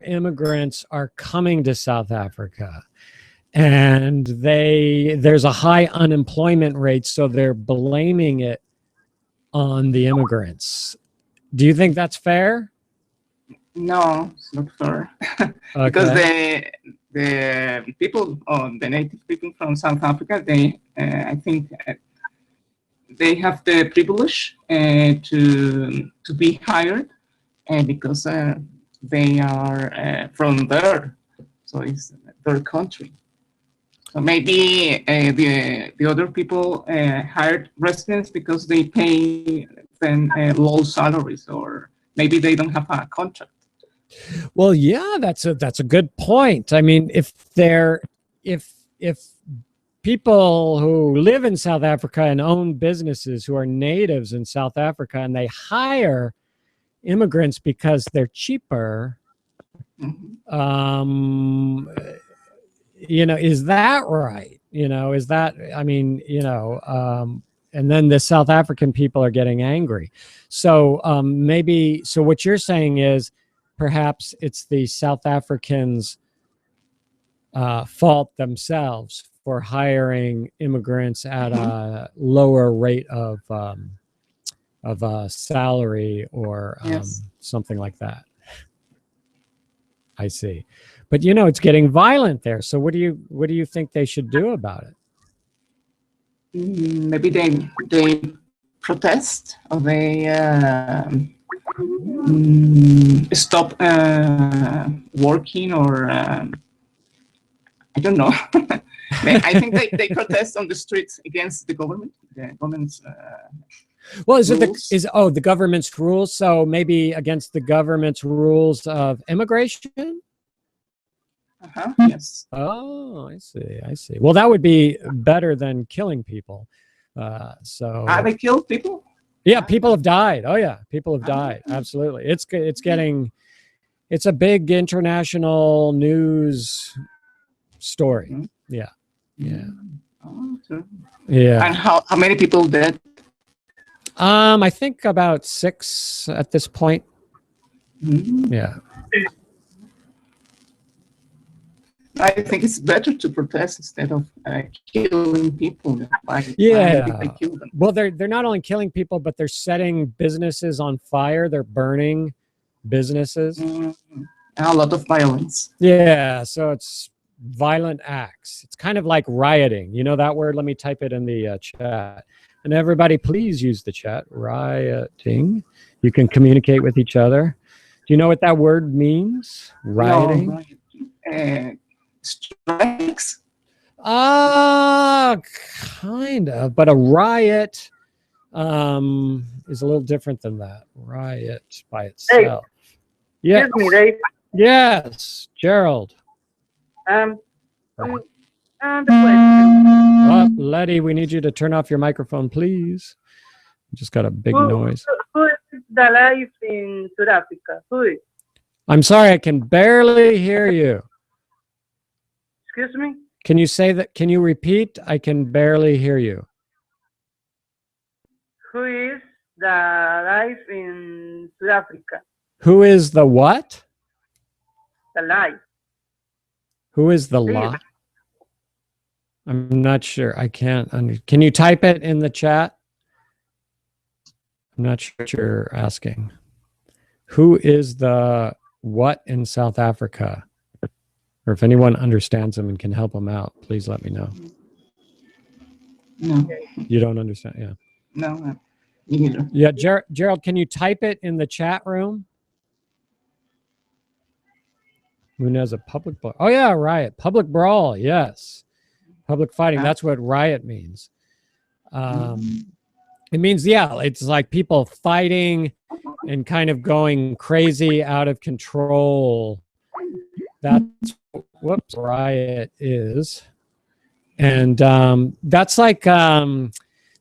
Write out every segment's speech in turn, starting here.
immigrants are coming to South Africa, and there's a high unemployment rate, so they're blaming it on the immigrants. Do you think that's fair? No, it's not fair. Okay. Because the people, the native people from South Africa, they I think they have the privilege to be hired, because they are from there, so it's their country. So maybe the other people hired residents because they pay them low salaries, or maybe they don't have a contract. Well, yeah, that's a good point. I mean, if people who live in South Africa and own businesses who are natives in South Africa, and they hire immigrants because they're cheaper, Mm-hmm. Is that right? Is that, I mean, and then the South African people are getting angry. So so what you're saying is perhaps it's the South Africans' fault themselves for hiring immigrants at a lower rate of salary, or Yes. something like that. I see. But it's getting violent there. So what do you think they should do about it? Maybe they protest, or they stop working, or I don't know. I think they protest on the streets against the government's. Well, is rules. the government's rules? So maybe against the government's rules of immigration? Yes. Oh, I see. Well, that would be better than killing people. So They killed people? Yeah, people have died. Oh yeah, people have died. Absolutely. It's a big international news story. Mm-hmm. Yeah. Yeah. Oh, sure. Yeah. And how many people dead? I think about 6 at this point. Mm-hmm. Yeah. I think it's better to protest instead of killing people. Yeah. Kill them. Well, they're not only killing people, but they're setting businesses on fire. They're burning businesses. Mm-hmm. A lot of violence. Yeah. So it's violent acts. It's kind of like rioting. You know that word? Let me type it in the chat. And everybody, please use the chat. Rioting. You can communicate with each other. Do you know what that word means? Rioting? No, rioting. Strikes? Kind of. But a riot is a little different than that. Riot by itself. Hey, yes. Excuse me, Dave. Yes, Gerald. The question. Letty, we need you to turn off your microphone, please. We just got a big noise. Who is the life in South Africa? Who is? I'm sorry, I can barely hear you. Excuse me? Can you say that? Can you repeat? I can barely hear you. Who is the life in South Africa? Who is the what? The life. Who is the law? I'm not sure. I can't. Can you type it in the chat? I'm not sure what you're asking. Who is the what in South Africa? Or if anyone understands them and can help them out, please let me know. No. You don't understand? Yeah. No, me neither. Yeah, Gerald, can you type it in the chat room? Who knows a public brawl? Oh yeah, riot. Public brawl, yes. Public fighting, that's what riot means. It means, yeah, it's like people fighting and kind of going crazy, out of control. That's what riot is. And that's like the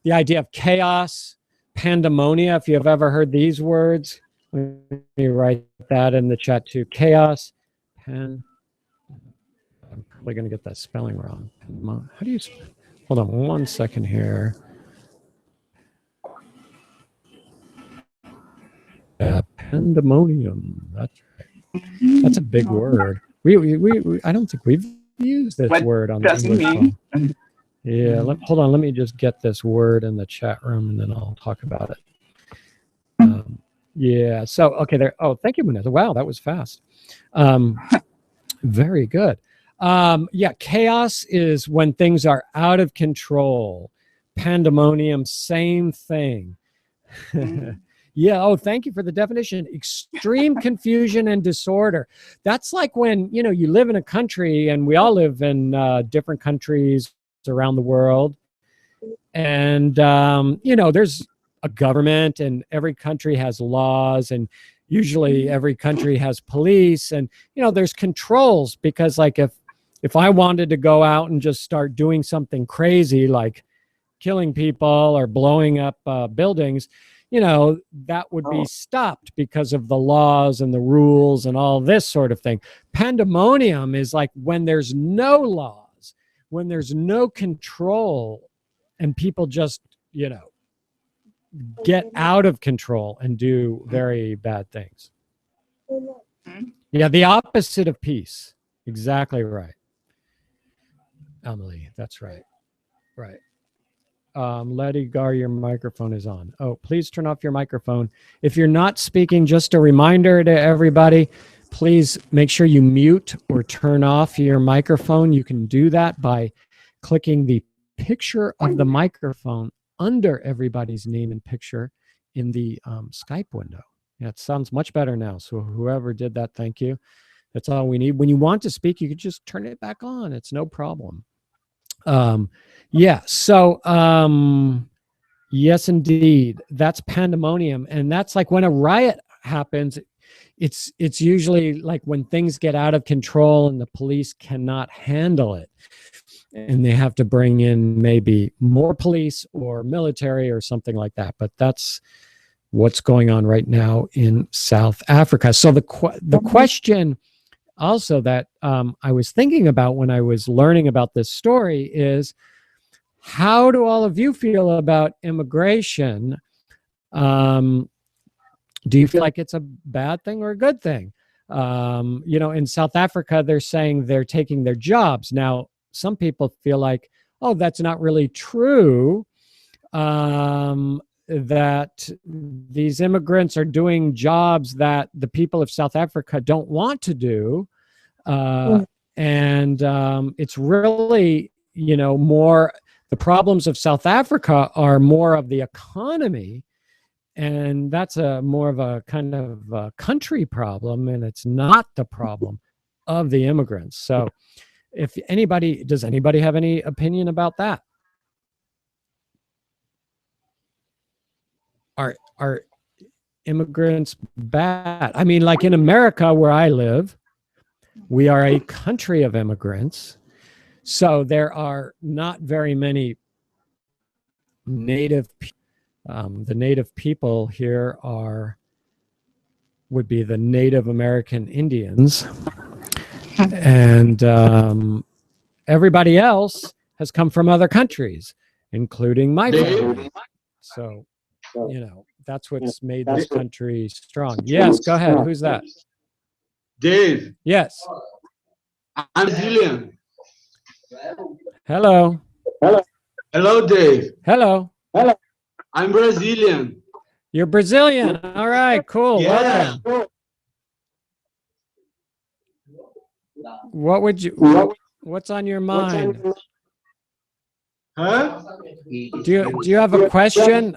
idea of chaos, pandemonia, if you have ever heard these words. Let me write that in the chat too. Chaos, I'm probably going to get that spelling wrong. How do you, hold on 1 second here. Pandemonium, that's right. That's a big word. I don't think we've used this What word on the does it English mean? phone. Yeah, hold on. Let me just get this word in the chat room, and then I'll talk about it. Yeah. So, okay, there. Oh, thank you, Manetta. Wow, that was fast. Very good. Yeah, chaos is when things are out of control. Pandemonium, same thing. Yeah. Oh, thank you for the definition. Extreme confusion and disorder. That's like when, you know, you live in a country, and we all live in different countries around the world. And, you know, there's a government, and every country has laws, and usually every country has police, and, you know, there's controls, because like if I wanted to go out and just start doing something crazy, like killing people or blowing up buildings, you know, that would be stopped because of the laws and the rules and all this sort of thing. Pandemonium is like when there's no laws, when there's no control, and people just, you know, get out of control and do very bad things. Yeah, the opposite of peace. Exactly right. Emily, that's right. Right. Letty Gar, your microphone is on. Oh, please turn off your microphone. If you're not speaking, just a reminder to everybody, please make sure you mute or turn off your microphone. You can do that by clicking the picture of the microphone under everybody's name and picture in the Skype window. Yeah, it sounds much better now. So whoever did that, thank you. That's all we need. When you want to speak, you can just turn it back on. It's no problem. Yeah. So, yes, indeed, that's pandemonium. And that's like when a riot happens, it's usually like when things get out of control and the police cannot handle it, and they have to bring in maybe more police or military or something like that. But that's what's going on right now in South Africa. So the question also that I was thinking about when I was learning about this story is, how do all of you feel about immigration? Do you feel like it's a bad thing or a good thing? You know, in South Africa, they're saying they're taking their jobs. Now, some people feel like, oh, that's not really true, that these immigrants are doing jobs that the people of South Africa don't want to do. And it's really, you know, more, the problems of South Africa are more of the economy, and that's a more of a kind of a country problem, and it's not the problem of the immigrants. So if anybody, does anybody have any opinion about that? Are immigrants bad? I mean, like in America where I live, we are a country of immigrants. So there are not very many native, the native people here would be the Native American Indians. And everybody else has come from other countries, including my family. So, you know, that's what's made this country strong. Yes, go ahead. Who's that? Dave. Yes. I'm Brazilian. Hello. Hello, Dave. Hello. I'm Brazilian. You're Brazilian. All right, cool. Yeah. Welcome. What would you, what's on your mind? Huh? Do you have a question?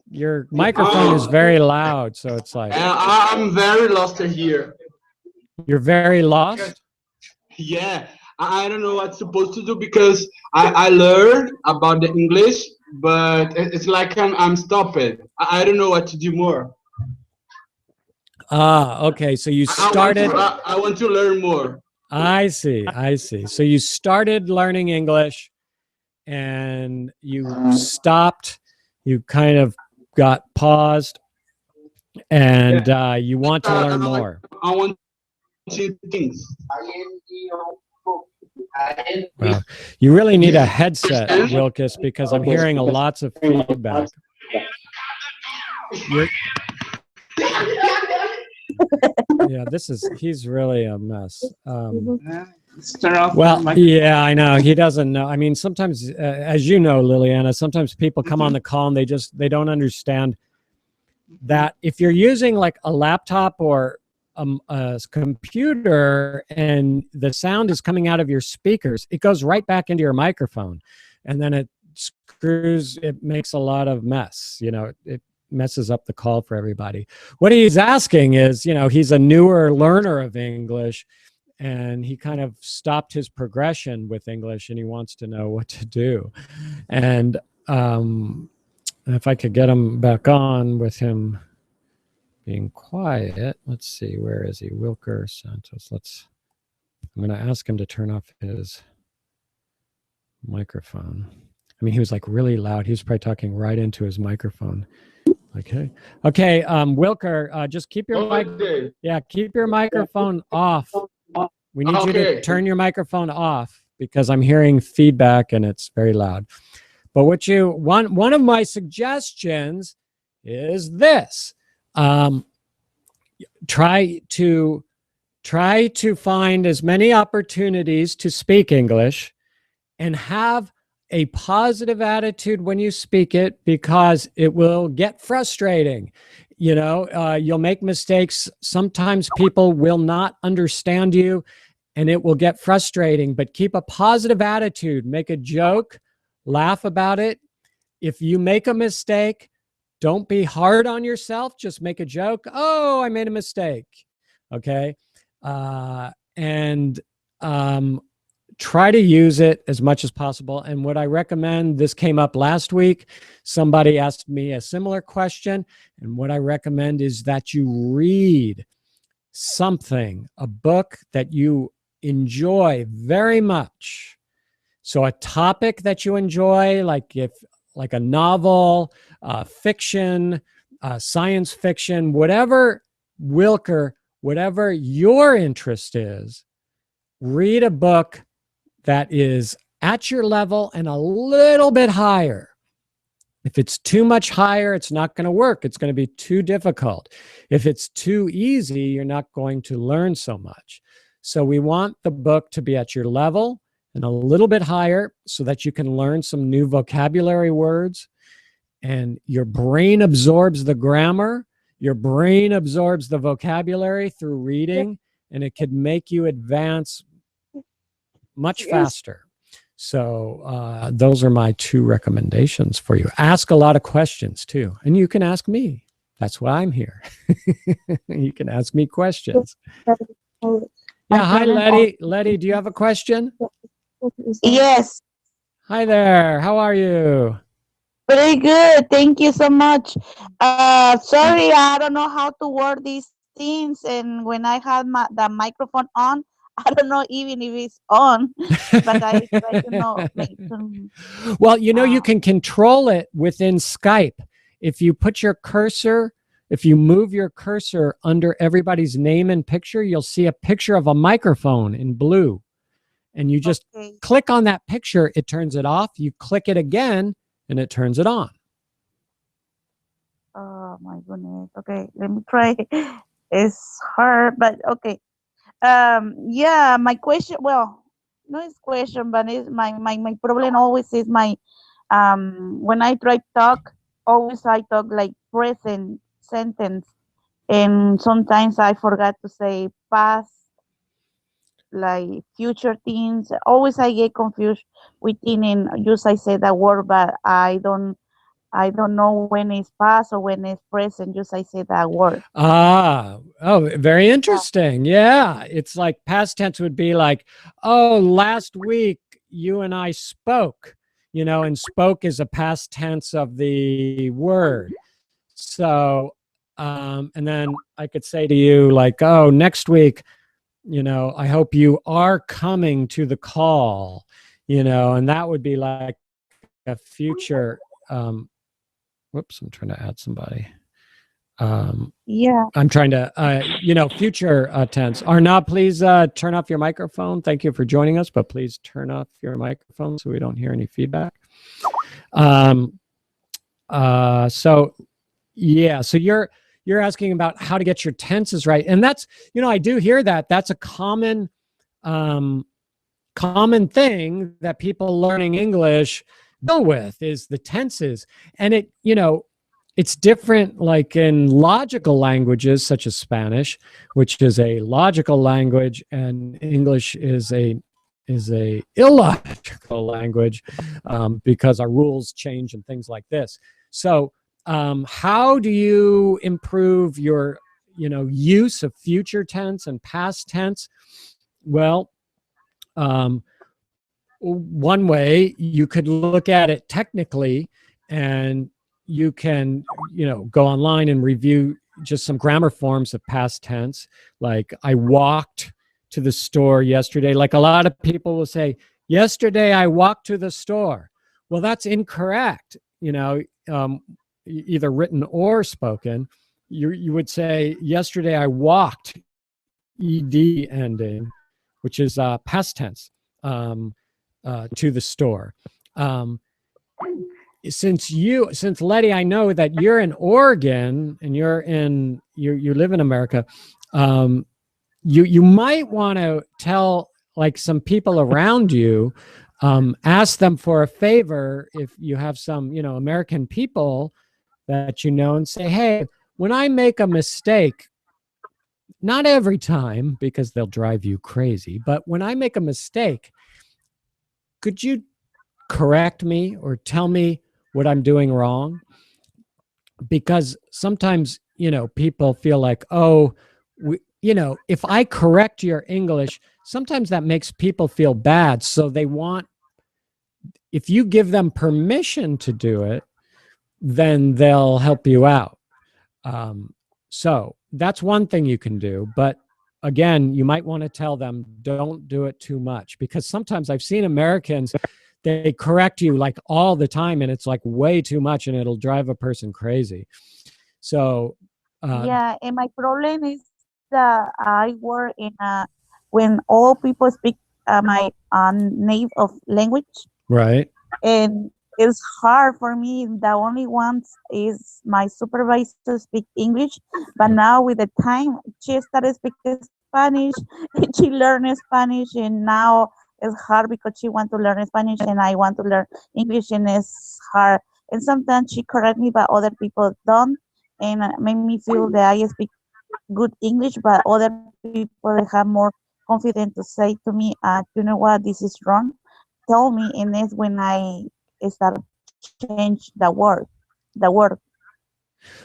Your microphone is very loud, so it's like I'm very lost here. you're very lost. Yeah, I don't know what's supposed to do because I learned about the English, but it's like I'm stopped. I don't know what to do more. Ah, okay. So you started. I want to learn more. I see. So you started learning English, and you stopped. You kind of got paused, and you want to learn more. I want to things. Wow. You really need a headset, Wilkes, because I'm hearing lots of feedback. Yeah, he's really a mess. Turn off the Well, microphone. yeah, I know. He doesn't know. I mean, sometimes, as you know, Liliana, sometimes people come on the call and they don't understand that if you're using like a laptop or a computer and the sound is coming out of your speakers, it goes right back into your microphone, and then it makes a lot of mess. You know, it messes up the call for everybody. What he's asking is, you know, he's a newer learner of English, and he kind of stopped his progression with English, and he wants to know what to do. And if I could get him back on with him being quiet, let's see, where is he? Wilker Santos. I'm going to ask him to turn off his microphone. I mean, he was like really loud. He was probably talking right into his microphone. Okay. Wilker, just keep your keep your microphone off. We need you to turn your microphone off because I'm hearing feedback and it's very loud. But one of my suggestions is this. Try to find as many opportunities to speak English and have a positive attitude when you speak it, because it will get frustrating. You know, you'll make mistakes. Sometimes people will not understand you and it will get frustrating, but keep a positive attitude. Make a joke, laugh about it. If you make a mistake, don't be hard on yourself. Just make a joke. Oh, I made a mistake. Okay. Try to use it as much as possible. And what I recommend, this came up last week. Somebody asked me a similar question. And what I recommend is that you read something, a book that you enjoy very much. So a topic that you enjoy, like a novel, fiction, science fiction, whatever, Wilker, whatever your interest is, read a book that is at your level and a little bit higher. If it's too much higher, it's not going to work. It's going to be too difficult. If it's too easy, you're not going to learn so much. So we want the book to be at your level and a little bit higher so that you can learn some new vocabulary words, and your brain absorbs the grammar. Your brain absorbs the vocabulary through reading, and it could make you advance much faster. So those are my two recommendations for you. Ask a lot of questions too. And you can ask me. That's why I'm here. You can ask me questions. Yeah, hi, Letty. Letty, do you have a question? Yes. Hi there. How are you? Very good. Thank you so much. Sorry, I don't know how to word these things. And when I had the microphone on, I don't know even if it's on, but I try to know. Well, you know, you can control it within Skype. If you put your cursor, if you move your cursor under everybody's name and picture, you'll see a picture of a microphone in blue. And you just click on that picture, it turns it off. You click it again, and it turns it on. Oh, my goodness. Okay, let me try. It's hard, but okay. Yeah, my question, well, no, it's question, but it's my problem always is when I try to talk, always I talk like present sentence, and sometimes I forgot to say past, like future things. Always I get confused within and use I say that word, but I don't know when it's past or when it's present. Just I say that word. Very interesting. Yeah. It's like past tense would be like, oh, last week you and I spoke, you know, and spoke is a past tense of the word. So, and then I could say to you like, oh, next week, you know, I hope you are coming to the call, you know, and that would be like a future, whoops, I'm trying to add somebody. Yeah. I'm trying to, you know, future tense. Arna, please turn off your microphone. Thank you for joining us, but please turn off your microphone so we don't hear any feedback. So yeah, so you're you're asking about how to get your tenses right. And that's, I do hear that. That's a common thing that people learning English deal with, is the tenses. And it's different, like in logical languages such as Spanish, which is a logical language, and English is a illogical language, because our rules change and things like this. So how do you improve your use of future tense and past tense? Well, one way you could look at it technically, and you can, go online and review just some grammar forms of past tense. Like, I walked to the store yesterday. Like, a lot of people will say, yesterday I walked to the store. Well, that's incorrect, either written or spoken. You would say, yesterday I walked, ed ending, which is past tense, to the store. Since Letty, I know that you're in Oregon and you live in America, you might want to tell, like, some people around you, ask them for a favor if you have some, American people that and say, hey, when I make a mistake, not every time because they'll drive you crazy, but when I make a mistake, could you correct me or tell me what I'm doing wrong? Because sometimes, people feel like, oh, if I correct your English, sometimes that makes people feel bad. So they want, if you give them permission to do it, then they'll help you out. So that's one thing you can do. But again, you might want to tell them, don't do it too much, because sometimes I've seen Americans, they correct you like all the time, and it's like way too much, and it'll drive a person crazy. So yeah, and my problem is that I work in when all people speak my native language, right, and it's hard for me. The only ones is my supervisor speak English, but now with the time she started speaking Spanish, she learned Spanish, and now it's hard because she wants to learn Spanish and I want to learn English, and it's hard. And sometimes she correct me, but other people don't, and make me feel that I speak good English, but other people have more confidence to say to me, you know what, this is wrong. Tell me, and that's when I start change the word.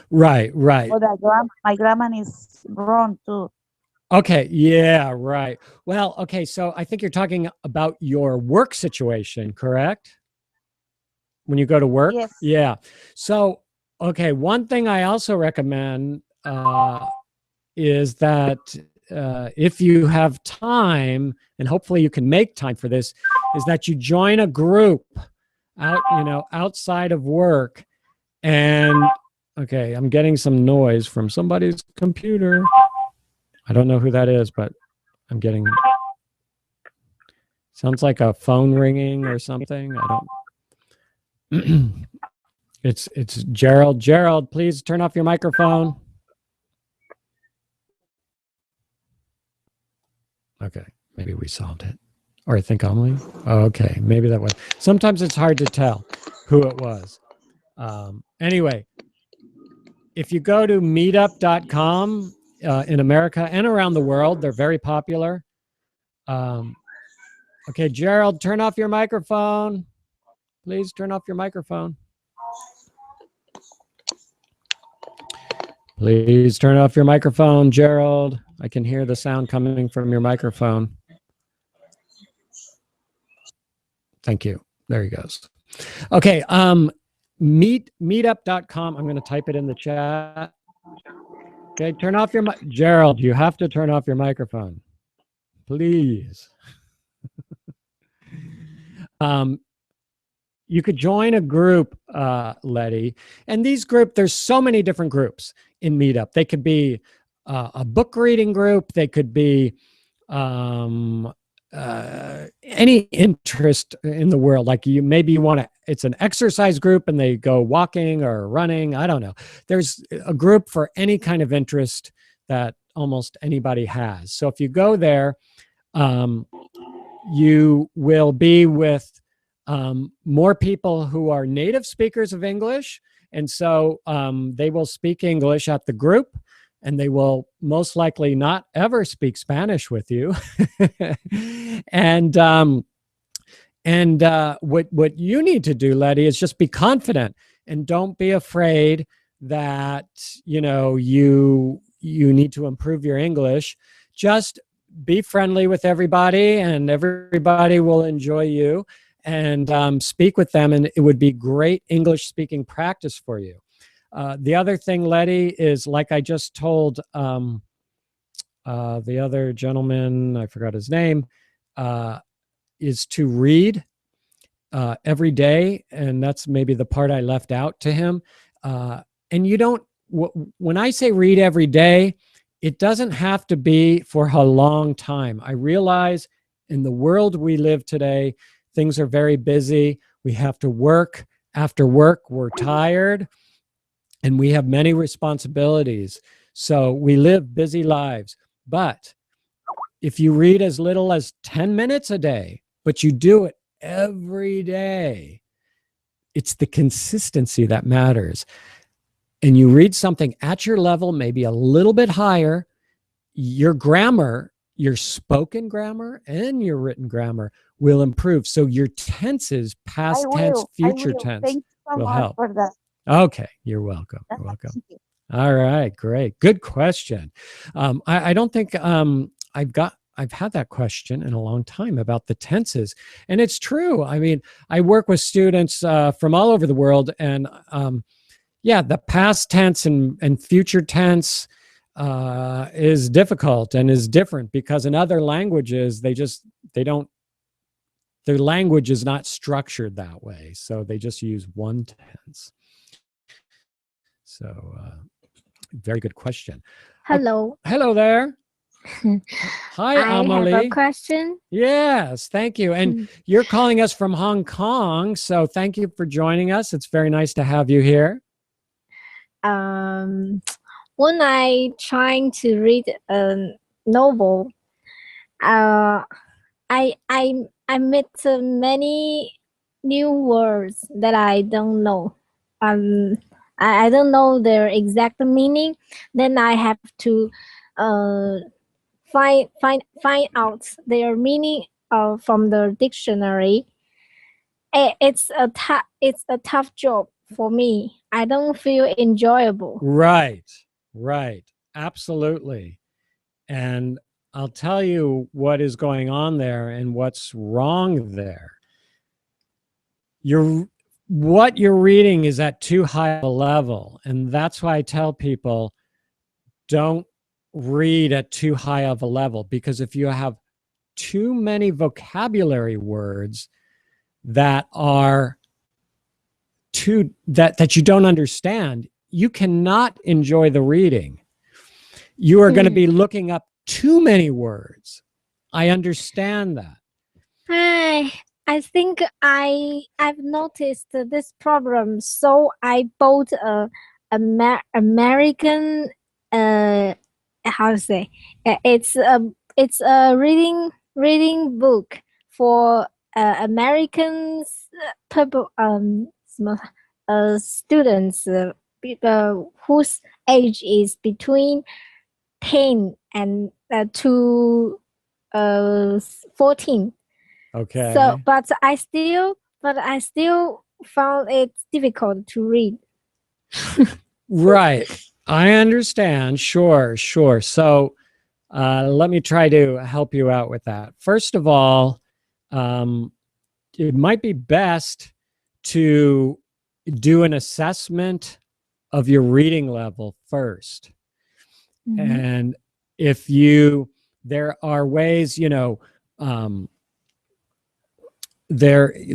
Right. Or my grammar is wrong too. Okay. Yeah. Right. Well, okay. So I think you're talking about your work situation, correct? When you go to work? Yes. Yeah. So, okay. One thing I also recommend is that if you have time, and hopefully you can make time for this, is that you join a group outside of work. And okay, I'm getting some noise from somebody's computer. I don't know who that is, but I'm getting, sounds like a phone ringing or something. I don't. It's Gerald. Gerald, please turn off your microphone. Okay, maybe we solved it. Or I think Amelie. Oh, okay, maybe that was. Sometimes it's hard to tell who it was. Anyway, if you go to meetup.com in America and around the world, they're very popular. Okay, Gerald, turn off your microphone. Please turn off your microphone. Please turn off your microphone, Gerald. I can hear the sound coming from your microphone. Thank you. There he goes. Okay, meetup.com. I'm going to type it in the chat. Okay, turn off your mic. Gerald, you have to turn off your microphone. Please. You could join a group, Letty. And these there's so many different groups in Meetup. They could be a book reading group. They could be any interest in the world, like maybe you want to, it's an exercise group and they go walking or running, I don't know. There's a group for any kind of interest that almost anybody has. So if you go there, you will be with more people who are native speakers of English. And so they will speak English at the group, and they will most likely not ever speak Spanish with you. And what you need to do, Letty, is just be confident and don't be afraid that, you know, you need to improve your English. Just be friendly with everybody, and everybody will enjoy you, and speak with them, and it would be great English speaking practice for you. The other thing, Letty, is like I just told the other gentleman, I forgot his name, is to read every day. And that's maybe the part I left out to him. And you don't, when I say read every day, it doesn't have to be for a long time. I realize in the world we live today, things are very busy. We have to work. After work, we're tired. And we have many responsibilities. So we live busy lives. But if you read as little as 10 minutes a day, but you do it every day, it's the consistency that matters. And you read something at your level, maybe a little bit higher, your grammar, your spoken grammar and your written grammar will improve. So your tenses, past tense, future tense, Thank you so will much help. for that. Okay, you're welcome. You're welcome. All right, great. Good question. I don't think I've had that question in a long time about the tenses. And it's true. I mean, I work with students from all over the world, and yeah, the past tense and future tense is difficult and is different, because in other languages, their language is not structured that way. So they just use one tense. So very good question. Hello. Hello there. Hi, Amelie. I have a question. Yes, thank you. And you're calling us from Hong Kong, so thank you for joining us. It's very nice to have you here. When I trying to read a novel, I met many new words that I don't know. I don't know their exact meaning. Then I have to find out their meaning from the dictionary. It's a tough job for me. I don't feel enjoyable. Right. Absolutely. And I'll tell you what is going on there and what's wrong there. What you're reading is at too high a level. And that's why I tell people, don't read at too high of a level, because if you have too many vocabulary words that are that you don't understand, you cannot enjoy the reading. You are going to be looking up too many words. I understand that. I think I've noticed this problem, so I bought a American how to say, it's a reading book for Americans students, people whose age is between 10 and to 14. Okay. So, but I still found it difficult to read. Right. I understand. Sure. So let me try to help you out with that. First of all, it might be best to do an assessment of your reading level first. Mm-hmm. And if there are ways, there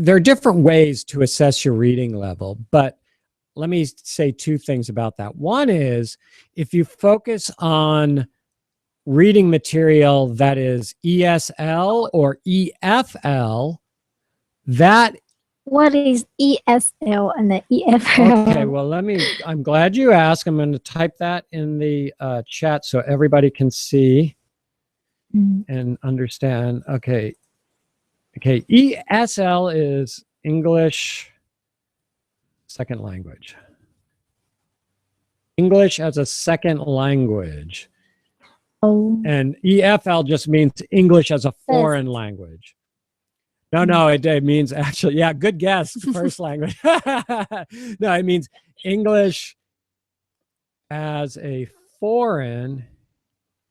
are different ways to assess your reading level, but let me say two things about that. One is, if you focus on reading material that is ESL or EFL, that What is ESL and the EFL? okay, well, I'm glad you asked. I'm going to type that in the chat so everybody can see and understand. Okay. Okay. ESL is English second language. English as a second language. Oh. And EFL just means English as a foreign language. No, it means actually, yeah, good guess, first language. No, it means English as a foreign.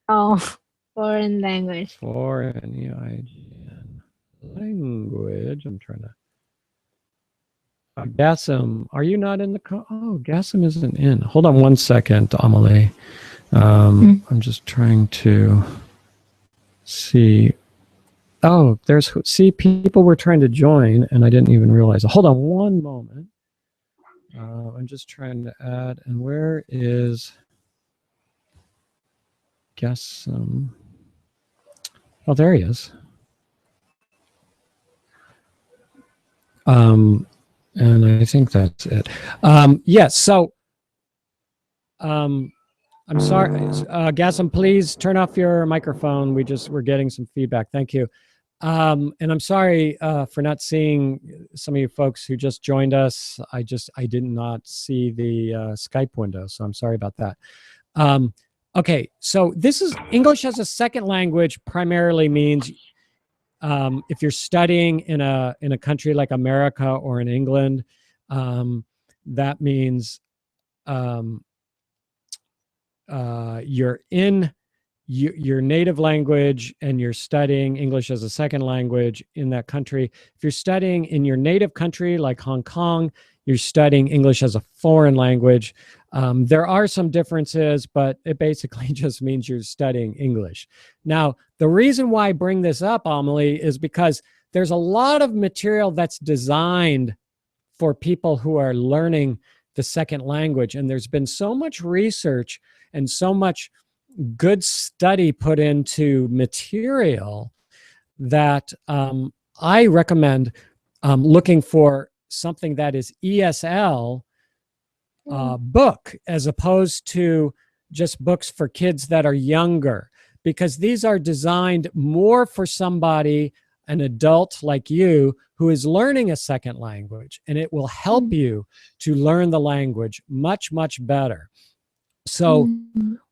Oh, foreign language. Foreign, E-I-G-N, language. I'm trying to. Gassim, are you not in the? Oh, Gassim isn't in. Hold on one second, Amelie. I'm just trying to see. Oh, see, people were trying to join and I didn't even realize it. Hold on one moment. I'm just trying to add, and where is Gassim? Oh, there he is. And I think that's it. Yes, so I'm sorry, Gassim, please turn off your microphone. We're getting some feedback. Thank you. And I'm sorry for not seeing some of you folks who just joined us. I did not see the Skype window, so I'm sorry about that. Okay, so this is English as a second language primarily means if you're studying in a country like America or in England, that means you're in your native language and you're studying English as a second language in that country. If you're studying in your native country like Hong Kong, you're studying English as a foreign language. There are some differences, but it basically just means you're studying English. Now, the reason why I bring this up, Amelie, is because there's a lot of material that's designed for people who are learning the second language. And there's been so much research and so much good study put into material that I recommend looking for something that is ESL book as opposed to just books for kids that are younger, because these are designed more for somebody, an adult like you, who is learning a second language, and it will help you to learn the language much, much better. So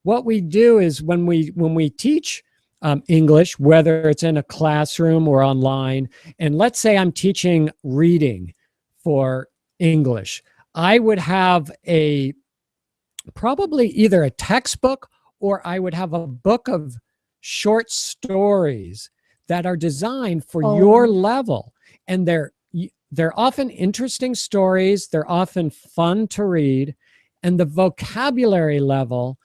what we do is when we teach English, whether it's in a classroom or online, and let's say I'm teaching reading for English, I would have probably either a textbook or I would have a book of short stories that are designed for your level. And they're often interesting stories. They're often fun to read. And the vocabulary level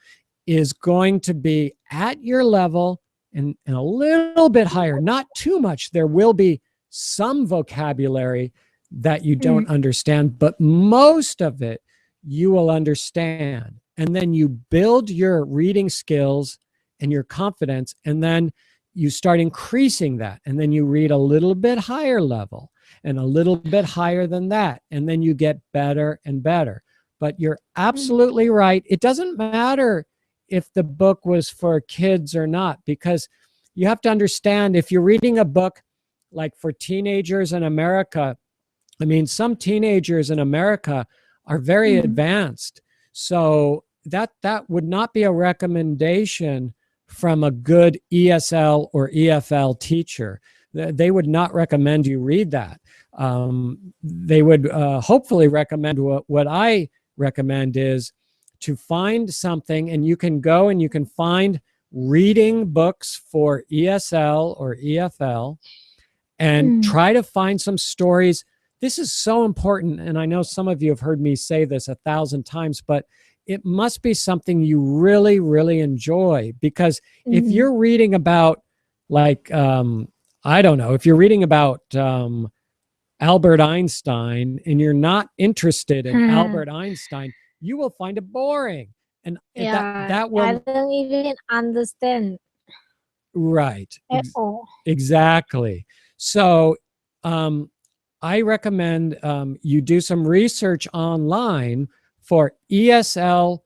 is going to be at your level and a little bit higher, not too much. There will be some vocabulary that you don't understand, but most of it you will understand. And then you build your reading skills and your confidence, and then you start increasing that. And then you read a little bit higher level and a little bit higher than that. And then you get better and better. But you're absolutely right. It doesn't matter if the book was for kids or not, because you have to understand, if you're reading a book like for teenagers in America, I mean, some teenagers in America are very advanced. So that would not be a recommendation from a good ESL or EFL teacher. They would not recommend you read that. They would hopefully recommend what I recommend is to find something, and you can go and you can find reading books for ESL or EFL and try to find some stories. This is so important, and I know some of you have heard me say this 1,000 times, but it must be something you really, really enjoy, because if you're reading about, like, I don't know, if you're reading about Albert Einstein and you're not interested in Albert Einstein, you will find it boring. And Yeah, that I will, don't even understand right. at all. Exactly. So I recommend you do some research online for ESL,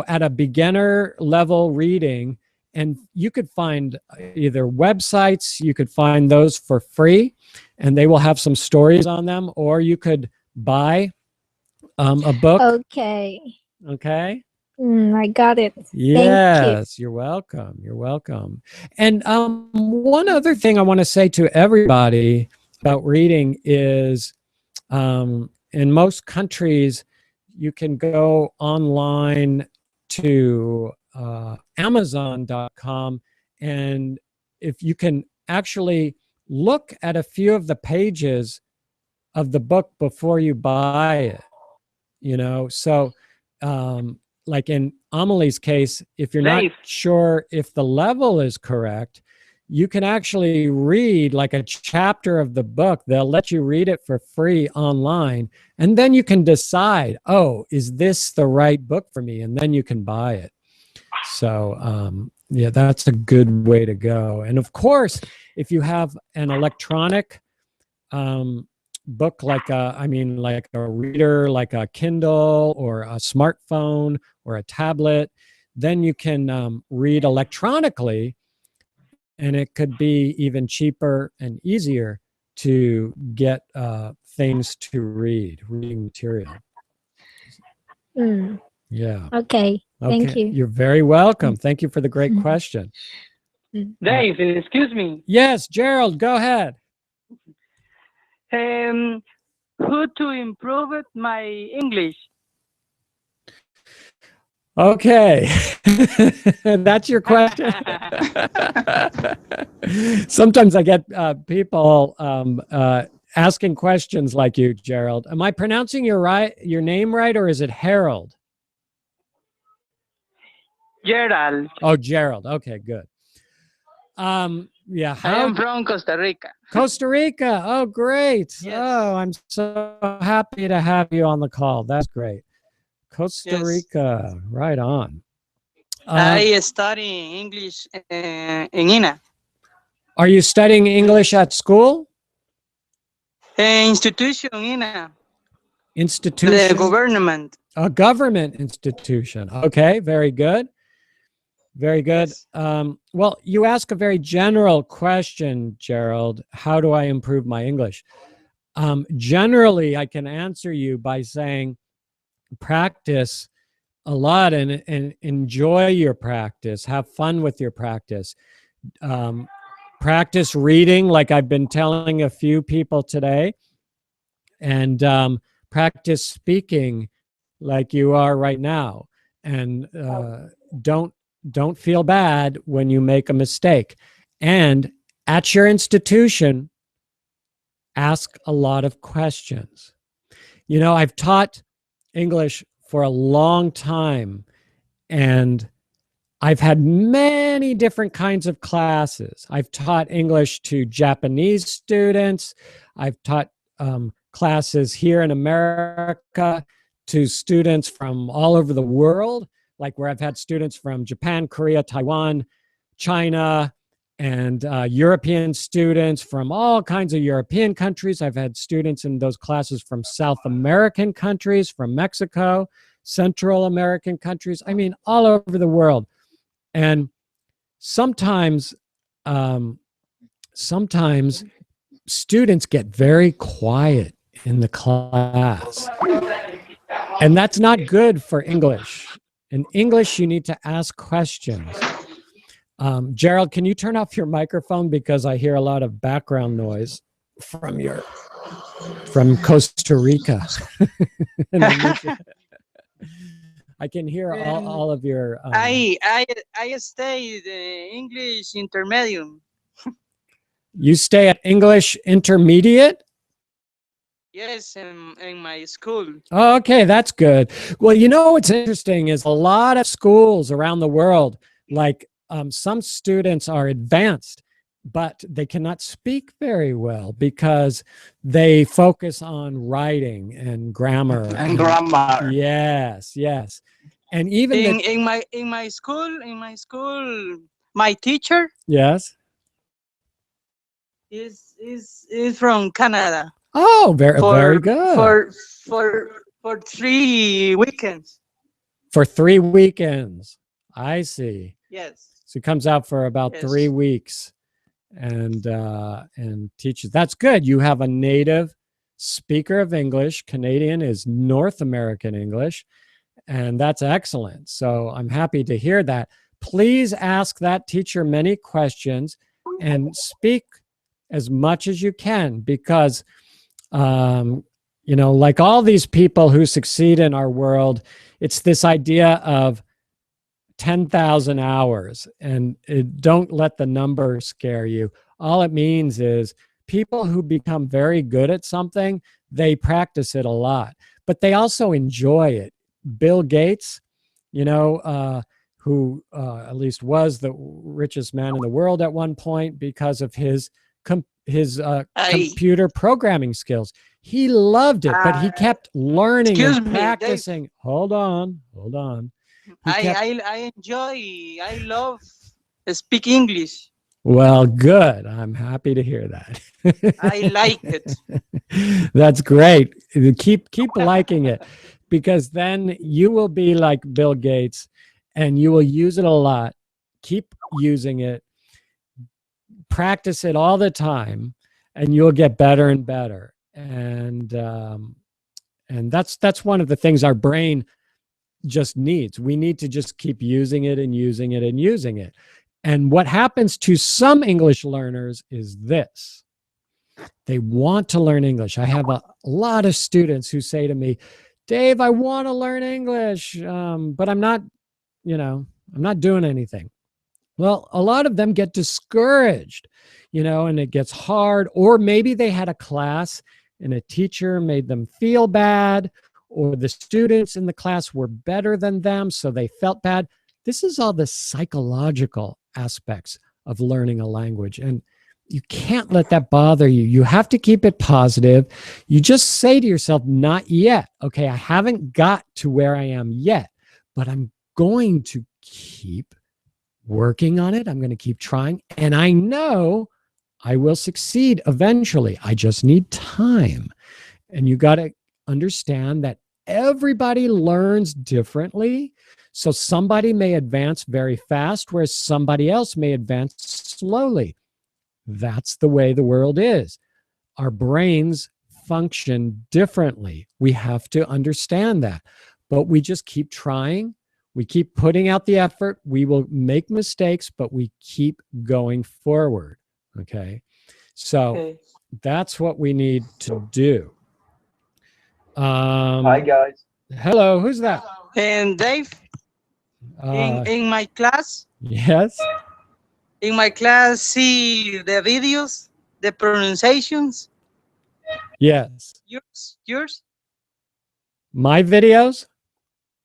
at a beginner level reading. And you could find either websites, you could find those for free, and they will have some stories on them, or you could buy a book. Okay. Okay. I got it. Yes, you're welcome. You're welcome. And one other thing I want to say to everybody about reading is in most countries, you can go online to Amazon.com, and if you can actually look at a few of the pages of the book before you buy it, so like in Amelie's case, if you're not Dave. sure if the level is correct, you can actually read like a chapter of the book. They'll let you read it for free online, and then you can decide, oh, is this the right book for me? And then you can buy it. So yeah, that's a good way to go. And of course, if you have an electronic book, like a reader, like a Kindle or a smartphone or a tablet, then you can read electronically, and it could be even cheaper and easier to get things to reading material. Yeah. Okay. Thank you. You're very welcome. Thank you for the great question. Dave, excuse me. Yes, Gerald, go ahead. How to improve it, my English? Okay. That's your question. Sometimes I get people asking questions like you, Gerald. Am I pronouncing your name right, or is it Harold? Gerald. Oh, Gerald. Okay, good. Yeah. I am from Costa Rica. Costa Rica. Oh, great. Yes. Oh, I'm so happy to have you on the call. That's great. Costa Rica. Right on. I study English in INA. Are you studying English at school? Institution INA. Institution? The government. A government institution. Okay, very good. Very good. Yes. Well, you ask a very general question, Gerald. How do I improve my English? Generally, I can answer you by saying practice a lot and enjoy your practice. Have fun with your practice. Practice reading, like I've been telling a few people today, and practice speaking like you are right now. And don't feel bad when you make a mistake. And at your institution, ask a lot of questions. I've taught English for a long time, and I've had many different kinds of classes. I've taught English to Japanese students. I've taught classes here in America to students from all over the world, like where I've had students from Japan, Korea, Taiwan, China, and European students from all kinds of European countries. I've had students in those classes from South American countries, from Mexico, Central American countries. I mean, all over the world. And sometimes students get very quiet in the class. And that's not good for English. In English, you need to ask questions. Gerald, can you turn off your microphone, because I hear a lot of background noise from Costa Rica. I can hear all of your. I stay the English intermediate. You stay at English intermediate? Yes, in my school. Oh, okay, that's good. Well, what's interesting is a lot of schools around the world, like some students are advanced, but they cannot speak very well because they focus on writing and grammar. And grammar. Yes. And even in my school, my teacher yes. is from Canada Oh, very good. For 3 weekends. For 3 weekends. I see. Yes. So it comes out for about Yes. 3 weeks and teaches. That's good. You have a native speaker of English. Canadian is North American English, and that's excellent. So I'm happy to hear that. Please ask that teacher many questions and speak as much as you can, because you know, like all these people who succeed in our world, it's this idea of 10,000 hours, and don't let the number scare you. All it means is people who become very good at something, they practice it a lot, but they also enjoy it. Bill Gates, you know, who at least was the richest man in the world at one point because of his computer programming skills. He loved it, but he kept learning Excuse and me, practicing. Hold on. I love speak English. Well, good. I'm happy to hear that. I like it. That's great. Keep liking it, because then you will be like Bill Gates and you will use it a lot. Keep using it. Practice it all the time and you'll get better and better. And that's one of the things our brain just needs. We need to just keep using it and using it and using it. And what happens to some English learners is this: they want to learn English. I have a lot of students who say to me, Dave, I want to learn English, but I'm not doing anything. Well, a lot of them get discouraged, you know, and it gets hard. Or maybe they had a class and a teacher made them feel bad, or the students in the class were better than them, so they felt bad. This is all the psychological aspects of learning a language, and you can't let that bother you. You have to keep it positive. You just say to yourself, not yet. Okay, I haven't got to where I am yet, but I'm going to keep working on it. I'm going to keep trying, and I know I will succeed eventually. I just need time. And you got to understand that everybody learns differently. So somebody may advance very fast, whereas somebody else may advance slowly. That's the way the world is. Our brains function differently. We have to understand that. But we just keep trying. We keep putting out the effort. We will make mistakes, but we keep going forward. Okay? So that's what we need to do. Hi, guys. Hello, who's that? And Dave, in my class, yes. In my class, see the videos, the pronunciations. Yes. Yours? My videos?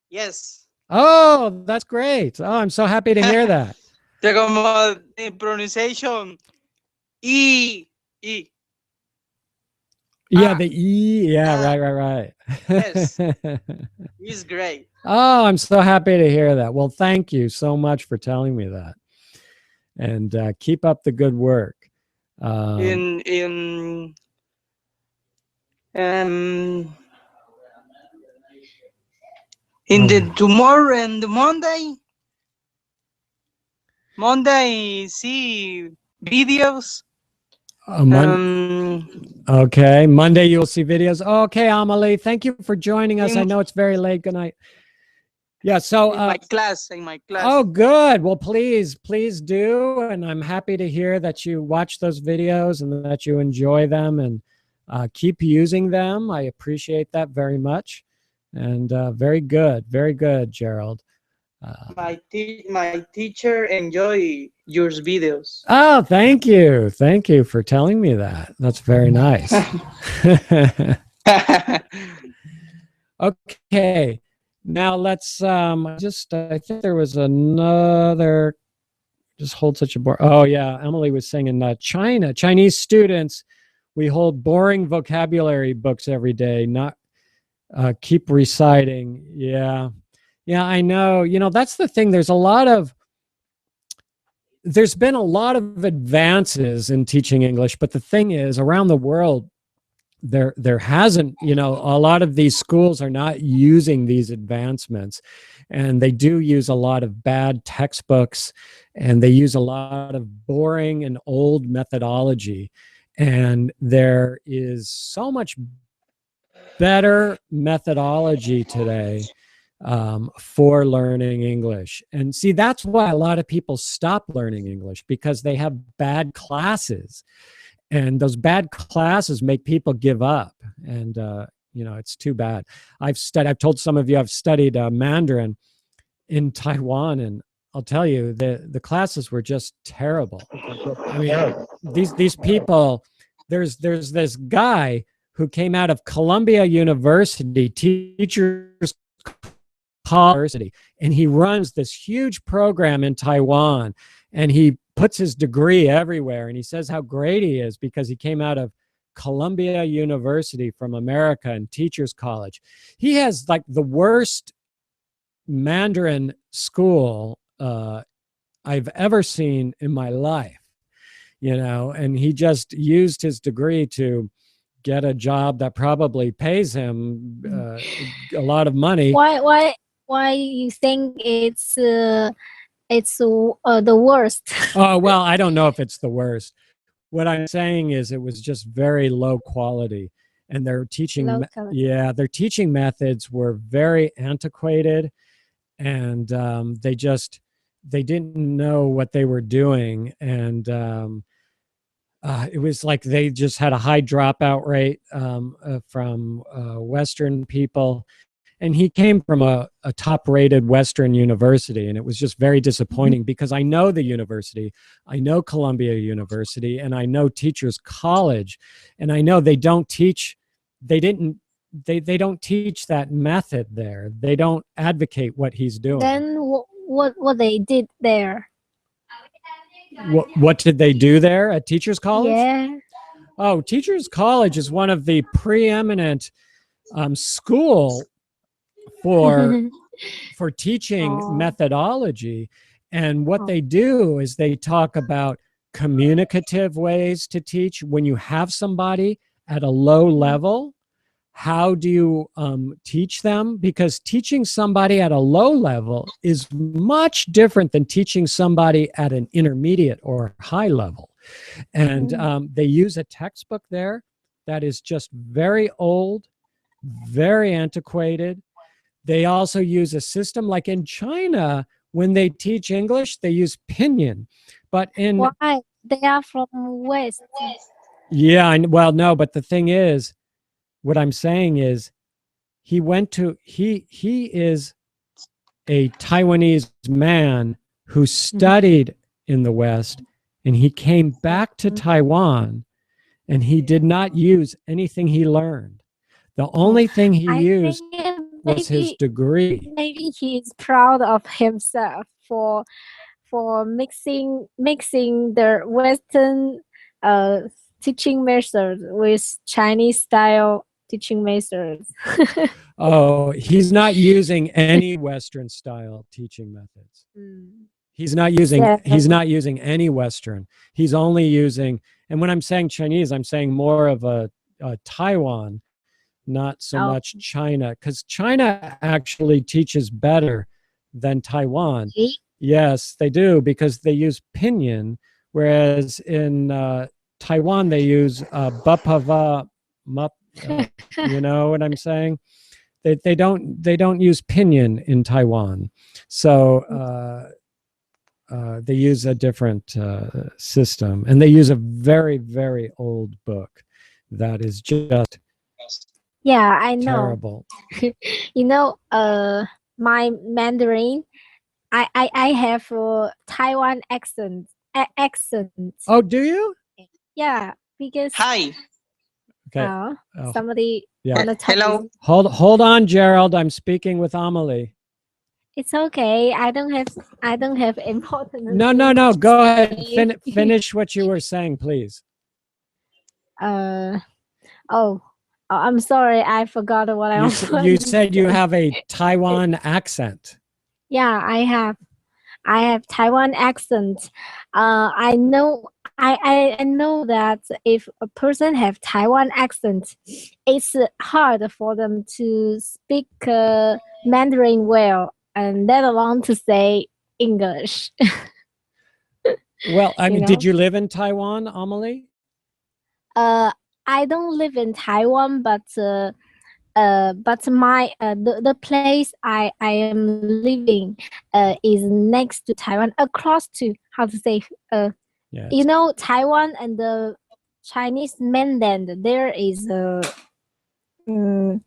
Yes. Oh, that's great. Oh, I'm so happy to hear that. Como pronunciation, E. Yeah, the E. Yeah, right. Yes. It's great. Oh, I'm so happy to hear that. Well, thank you so much for telling me that. And keep up the good work. In the tomorrow and the Monday see videos. Okay, Monday you'll see videos. Okay, Amelie, thank you for joining us. I know it's very late. Good night. Yeah, so in my class. Oh, good. Well, please do, and I'm happy to hear that you watch those videos and that you enjoy them, and keep using them. I appreciate that very much, and very good, Gerald. My teacher enjoy your videos. Oh, thank you for telling me that. That's very nice. Okay. Now let's I think there was another, just hold such a board. Oh yeah, Emily was saying in Chinese students, we hold boring vocabulary books every day, not keep reciting. Yeah. Yeah, I know. You know, that's the thing. There's been a lot of advances in teaching English, but the thing is, around the world, there hasn't, you know, a lot of these schools are not using these advancements, and they do use a lot of bad textbooks, and they use a lot of boring and old methodology. And there is so much better methodology today for learning English. And see, that's why a lot of people stop learning English, because they have bad classes. And those bad classes make people give up. And, you know, it's too bad. I've told some of you I've studied Mandarin in Taiwan, and I'll tell you, the classes were just terrible. I mean, these people, there's this guy who came out of Columbia University, Teachers University, and he runs this huge program in Taiwan, and he puts his degree everywhere, and he says how great he is because he came out of Columbia University from America and Teachers College. He has like the worst Mandarin school I've ever seen in my life, you know, and he just used his degree to get a job that probably pays him a lot of money. Why you think it's the worst? Oh, well, I don't know if it's the worst. What I'm saying is it was just very low quality, and their teaching, their teaching methods were very antiquated, and they didn't know what they were doing, and it was like they just had a high dropout rate from Western people. And he came from a top-rated Western university, and it was just very disappointing because I know the university, I know Columbia University, and I know Teachers College, and I know they don't teach that method there. They don't advocate what he's doing. Then what they did there? What did they do there at Teachers College? Yeah. Oh, Teachers College is one of the preeminent school for teaching methodology. And what they do is they talk about communicative ways to teach. When you have somebody at a low level, how do you teach them? Because teaching somebody at a low level is much different than teaching somebody at an intermediate or high level. And they use a textbook there that is just very old, very antiquated. They also use a system like in China, when they teach English, they use pinyin. But in why? They are from West. Yeah, well, no, but the thing is, what I'm saying is he is a Taiwanese man who studied in the West, and he came back to Taiwan, and he did not use anything he learned. The only thing he used was his degree. Maybe he is proud of himself for mixing the Western teaching methods with Chinese style teaching methods. Oh, he's not using any Western style teaching methods. He's not using any Western. He's only using, and when I'm saying Chinese, I'm saying more of a Taiwan, not so much China, because China actually teaches better than Taiwan. Yes, they do, because they use pinyin, whereas in Taiwan they use bapava, you know what I'm saying? They don't use pinyin in Taiwan, so they use a different system, and they use a very, very old book that is just I know. Terrible. You know, my Mandarin, I have a Taiwan accent. Oh, do you? Yeah, because Hi. Okay. Somebody wanna talk. Hello. Hold on, Gerald. I'm speaking with Amelie. It's okay. I don't have important. No. Go ahead. Finish what you were saying, please. Oh, Oh, I'm sorry, I forgot what I was. You said you have a Taiwan accent. Yeah, I have Taiwan accent. I know I know that if a person have Taiwan accent, it's hard for them to speak Mandarin well, and let alone to say English. Well, I You mean, know? did you live in Taiwan, Amelie? I don't live in Taiwan, but my the place I am living is next to Taiwan, across to how to say Yeah. you know, Taiwan and the Chinese mainland. Mm,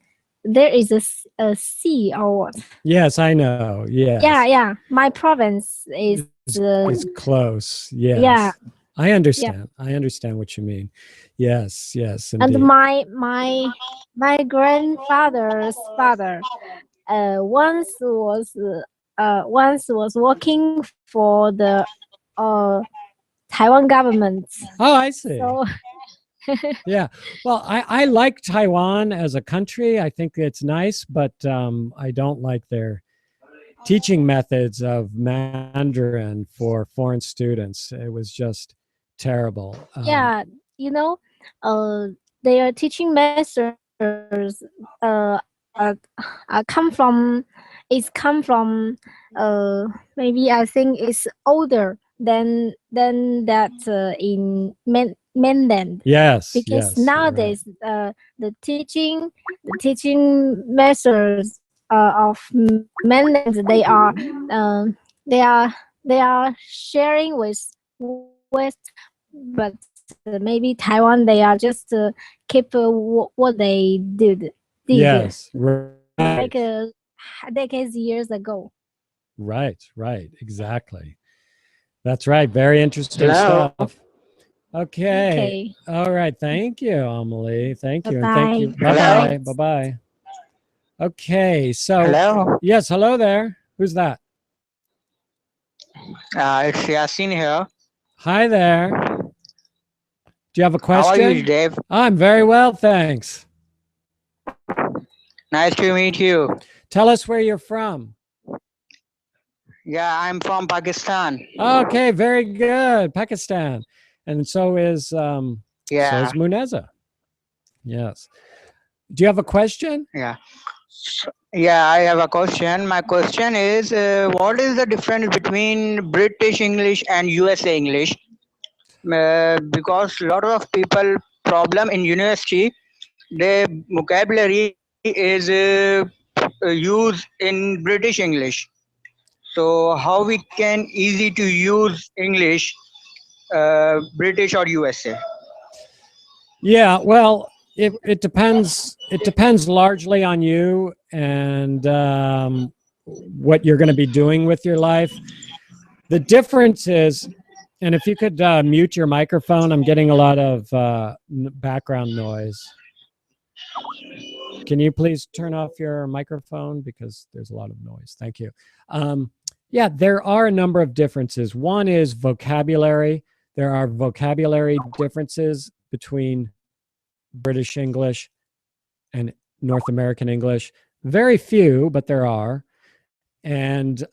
there is a sea or what? Yes, I know. Yes. Yeah. My province is It's close. Yes. yeah. I understand. I understand what you mean. Yes, indeed. And my grandfather's father once was working for the Taiwan government. Oh, I see. So Yeah. Well, I like Taiwan as a country. I think it's nice, but I don't like their teaching methods of Mandarin for foreign students. It was just terrible. yeah, you know, their teaching masters uh, come from maybe I think it's older than that in mainland. Yes, Because yes. you're right. nowadays the teaching masters of mainland, they are they are sharing with West, but maybe Taiwan, they are just keep what they did Yes, right. like decades years ago. Right, exactly. That's right. Very interesting Hello. stuff. Okay. Okay. All right. Thank you, Amelie. Thank you. And thank you. Bye-bye. Bye-bye. Bye-bye. Okay. So, Hello. yes. Hello there. Who's that? It's Yasin here. Hi there. Do you have a How are question? you, Dave? I'm very well, thanks. Nice to meet you. Tell us where you're from. Yeah, I'm from Pakistan. Okay, very good. Pakistan. And so is Yeah. Muneza. Yes. Do you have a question? Yeah. Yeah, I have a question. My question is, what is the difference between British English and USA English? Because a lot of people problem in university, their vocabulary is used in British English. So how we can easy to use English, British or USA? Yeah, well, it depends. It depends largely on you and what you're going to be doing with your life. The difference is, and if you could mute your microphone, I'm getting a lot of background noise. Can you please turn off your microphone because there's a lot of noise? Thank you. Yeah, there are a number of differences. One is vocabulary. There are vocabulary differences between British English and North American English. Very few, but there are. And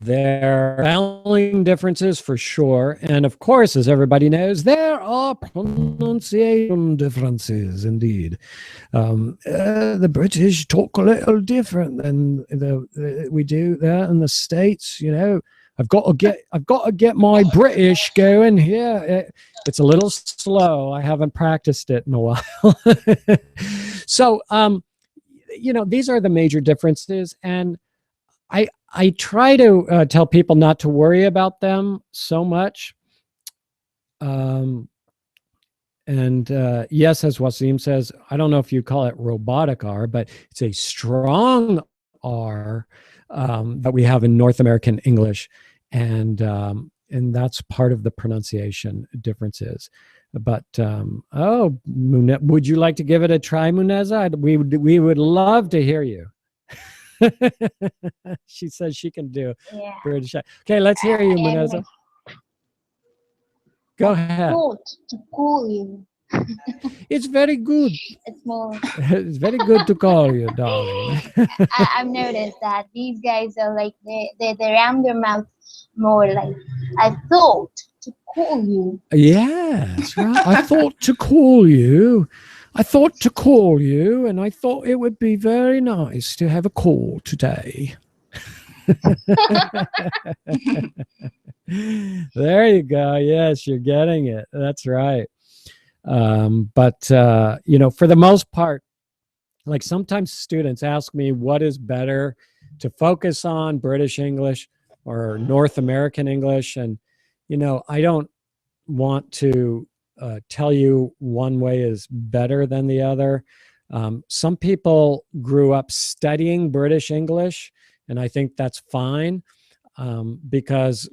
there are spelling differences for sure. And of course, as everybody knows, there are pronunciation differences indeed. The British talk a little different than we do there in the States, you know. I've got to get my British going here. It's a little slow. I haven't practiced it in a while. So, you know, these are the major differences. And I try to tell people not to worry about them so much. And yes, as Wasim says, I don't know if you call it robotic R, but it's a strong R that we have in North American English, and that's part of the pronunciation differences. But would you like to give it a try, Muneza? We would love to hear you. She says she can do British. Okay, let's hear you, Muneza. Go ahead. Good to cool you. It's very good. It's more. It's very good to call you, darling. I've noticed that these guys are like they ram their mouth more. Like I thought to call you. Yes, right. I thought to call you. I thought to call you, and I thought it would be very nice to have a call today. There you go. Yes, you're getting it. That's right. But you know, for the most part, like sometimes students ask me what is better to focus on, British English or North American English. And, you know, I don't want to tell you one way is better than the other. Some people grew up studying British English, and I think that's fine because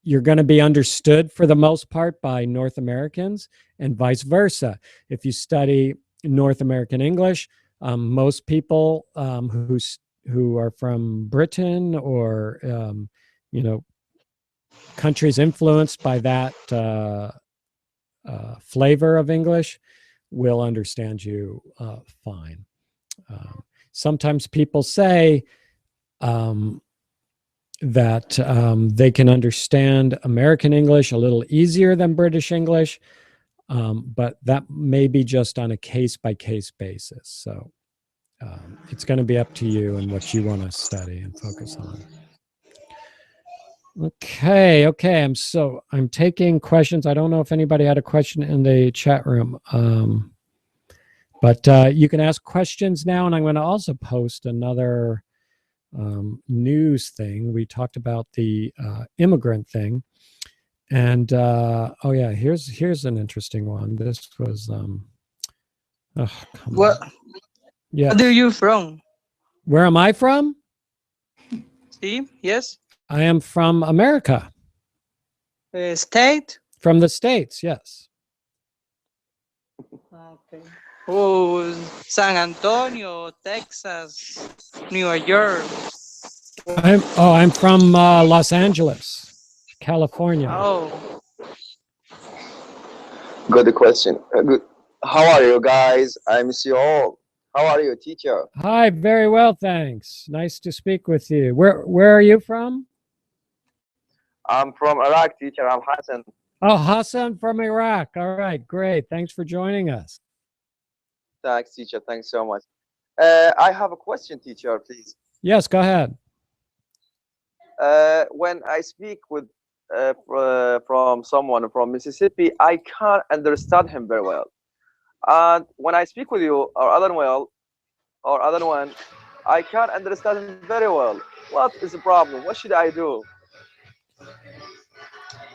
you're going to be understood for the most part by North Americans and vice versa. If you study North American English, most people who are from Britain or, you know, countries influenced by that flavor of English will understand you fine. Sometimes people say that they can understand American English a little easier than British English, but that may be just on a case-by-case basis. So it's going to be up to you and what you want to study and focus on. Okay. I'm taking questions. I don't know if anybody had a question in the chat room, but you can ask questions now, and I'm going to also post another news thing. We talked about the immigrant thing, and oh yeah, here's an interesting one. This was Where are you from? Where am I from? Steve? Yes. I am from America. State? From the States, yes. Okay. Oh, San Antonio, Texas, New York. I'm from Los Angeles, California. Oh. Good question. Good. How are you guys? I miss you all. How are you, teacher? Hi, very well, thanks. Nice to speak with you. Where are you from? I'm from Iraq, teacher. I'm Hassan. Oh, Hassan from Iraq. All right, great. Thanks for joining us. Thanks, teacher. Thanks so much. I have a question, teacher, please. Yes, go ahead. When I speak with from someone from Mississippi, I can't understand him very well. And when I speak with you or other one, I can't understand him very well. What is the problem? What should I do?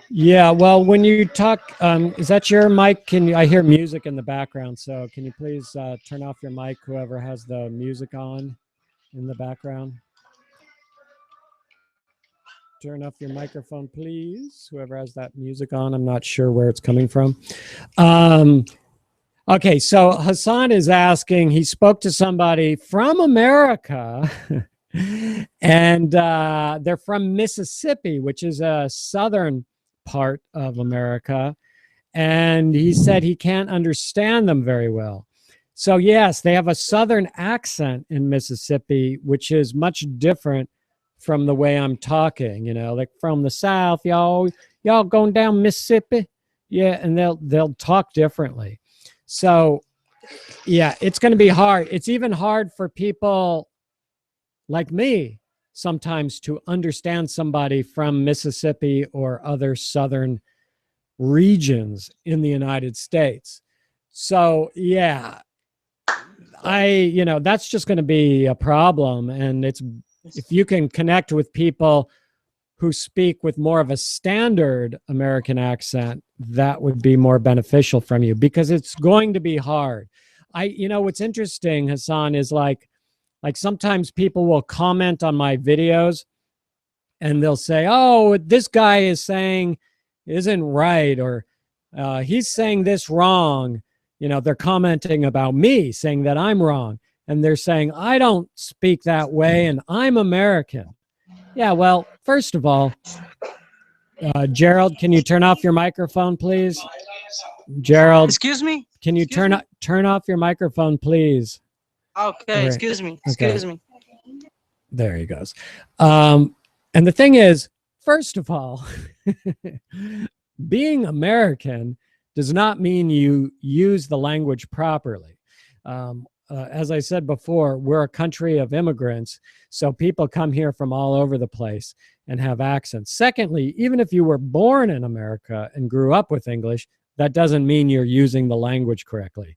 Yeah, well, when you talk, is that your mic? I hear music in the background, so can you please turn off your mic, whoever has the music on in the background? Turn off your microphone, please, whoever has that music on. I'm not sure where it's coming from. Okay, so Hassan is asking, he spoke to somebody from America, and they're from Mississippi, which is a southern part of America, and he said he can't understand them very well. So yes, they have a southern accent in Mississippi, which is much different from the way I'm talking, you know, like from the South, y'all going down Mississippi. Yeah. And they'll talk differently. So yeah, it's going to be hard. It's even hard for people like me sometimes to understand somebody from Mississippi or other southern regions in the United States. So yeah, that's just going to be a problem. And if you can connect with people who speak with more of a standard American accent, that would be more beneficial from you, because it's going to be hard. What's interesting, Hassan, is like sometimes people will comment on my videos and they'll say, oh, this guy is saying isn't right, or he's saying this wrong. You know, they're commenting about me, saying that I'm wrong. And they're saying, I don't speak that way and I'm American. Yeah, well, first of all, Gerald, can you turn off your microphone, please? Gerald, Excuse me? can you Excuse me? turn off your microphone, please? Okay, Right. excuse me. Okay. Excuse me. There he goes. And the thing is, first of all, being American does not mean you use the language properly. As I said before, we're a country of immigrants, so people come here from all over the place and have accents. Secondly, even if you were born in America and grew up with English, that doesn't mean you're using the language correctly.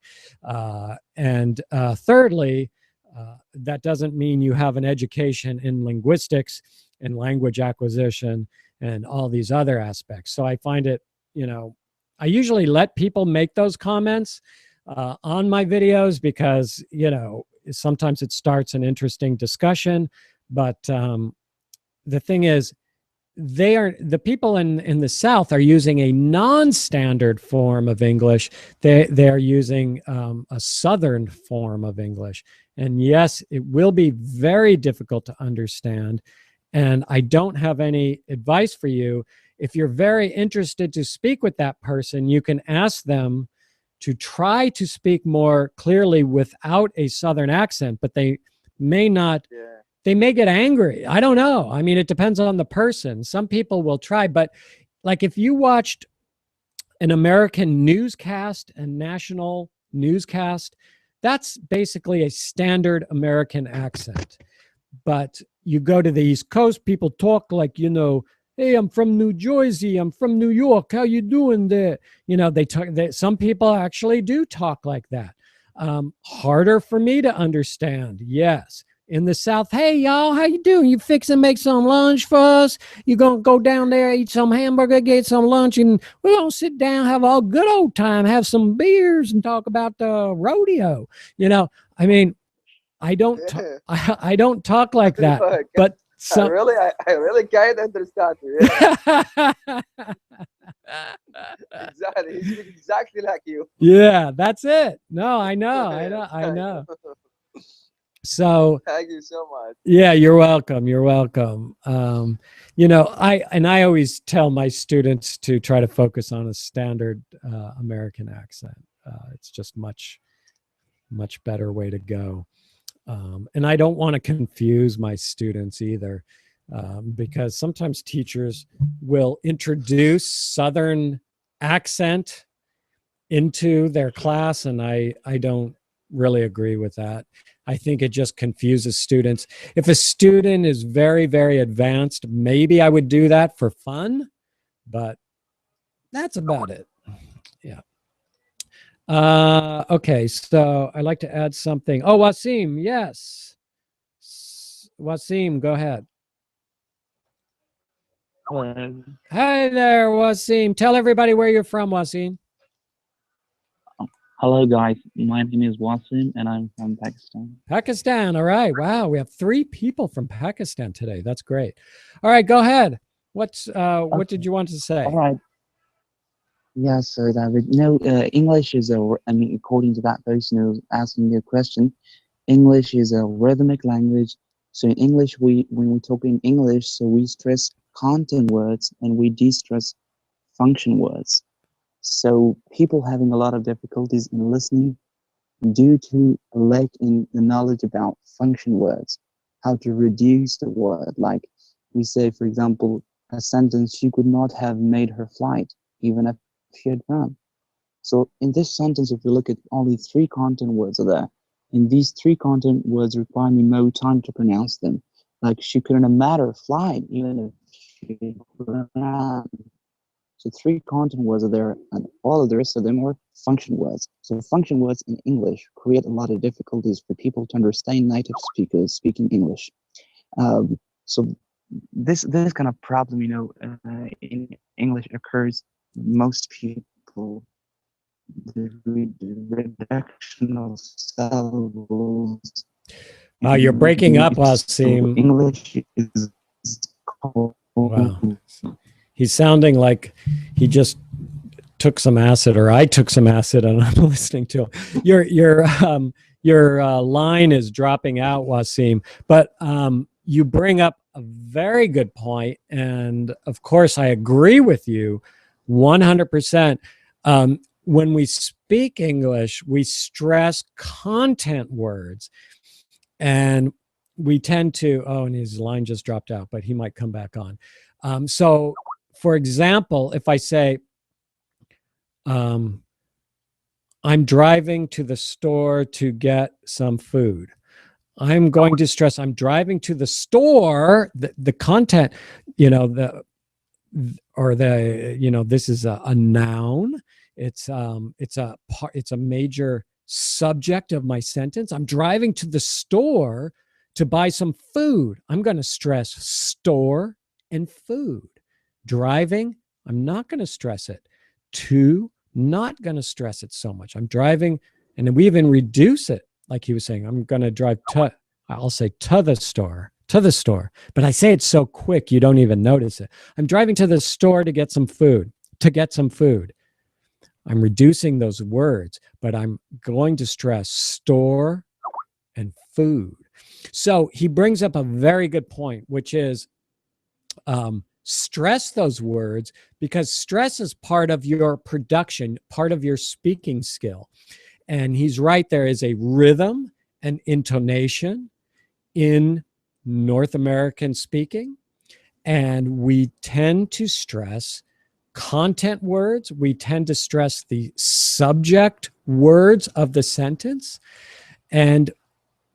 And thirdly, that doesn't mean you have an education in linguistics and language acquisition and all these other aspects. So I find it, I usually let people make those comments on my videos because, sometimes it starts an interesting discussion. But the thing is, the people in the South are using a non-standard form of English. They're using a Southern form of English. And yes, it will be very difficult to understand. And I don't have any advice for you. If you're very interested to speak with that person, you can ask them to try to speak more clearly without a Southern accent, but they may not. Yeah. They may get angry. I don't know. I mean, it depends on the person. Some people will try, but like if you watched an American newscast, a national newscast, that's basically a standard American accent. But you go to the East Coast, people talk like, hey, I'm from New Jersey, I'm from New York, how you doing there? They talk. Some people actually do talk like that. Harder for me to understand, yes. In the South, hey, y'all, how you doing? You fix and make some lunch for us? You gonna go down there, eat some hamburger, get some lunch, and we're gonna sit down, have a good old time, have some beers, and talk about the rodeo. I mean, I don't talk like that, but I really can't understand you. Yeah. Exactly, he's exactly like you. Yeah, that's it. No, I know. So thank you so much. Yeah, you're welcome. You're welcome. I always tell my students to try to focus on a standard American accent. It's just much better way to go. And I don't want to confuse my students either, because sometimes teachers will introduce Southern accent into their class, and I don't really agree with that. I think it just confuses students. If a student is very, very advanced, maybe I would do that for fun, but that's about it. Yeah. Okay, so I'd like to add something. Oh, Wasim, yes. Wasim, go ahead. Hello. Hi there, Wasim. Tell everybody where you're from, Wasim. Hello, guys. My name is Wasim, and I'm from Pakistan. Pakistan. All right. Wow, we have 3 people from Pakistan today. That's great. All right, go ahead. What did you want to say? All right. Yeah, so David, English is according to that person who's asking the question, English is a rhythmic language. So in English, when we talk in English, so we stress content words and we de-stress function words. So people having a lot of difficulties in listening due to a lack in the knowledge about function words, how to reduce the word. Like we say, for example, a sentence, she could not have made her flight, even if she had run. So in this sentence, if you look at only 3 content words are there, and these 3 content words require me more time to pronounce them. Like she couldn't have made her flight, even if she ran. So 3 content words are there, and all of the rest of them are function words. So function words in English create a lot of difficulties for people to understand native speakers speaking English. So this kind of problem, in English occurs most people. The reduction of syllables. You're breaking up, Wasim. English is called. Wow. He's sounding like he just took some acid, or I took some acid, and I'm listening to him. Your line is dropping out, Wasim. But you bring up a very good point, and of course, I agree with you 100%. When we speak English, we stress content words, and we tend to, oh, and his line just dropped out, but he might come back on. So, for example, if I say, I'm driving to the store to get some food, I'm going to stress I'm driving to the store, the content, you know, this is a noun. It's a major subject of my sentence. I'm driving to the store to buy some food. I'm going to stress store and food. Driving, I'm not going to stress it. To, not going to stress it so much. I'm driving, and then we even reduce it. Like he was saying, I'm going to drive to, I'll say to the store, but I say it so quick you don't even notice it. I'm driving to the store to get some food, I'm reducing those words, but I'm going to stress store and food. So he brings up a very good point, which is stress those words, because stress is part of your production, part of your speaking skill. And he's right, there is a rhythm and intonation in North American speaking, and we tend to stress content words. We tend to stress the subject words of the sentence. And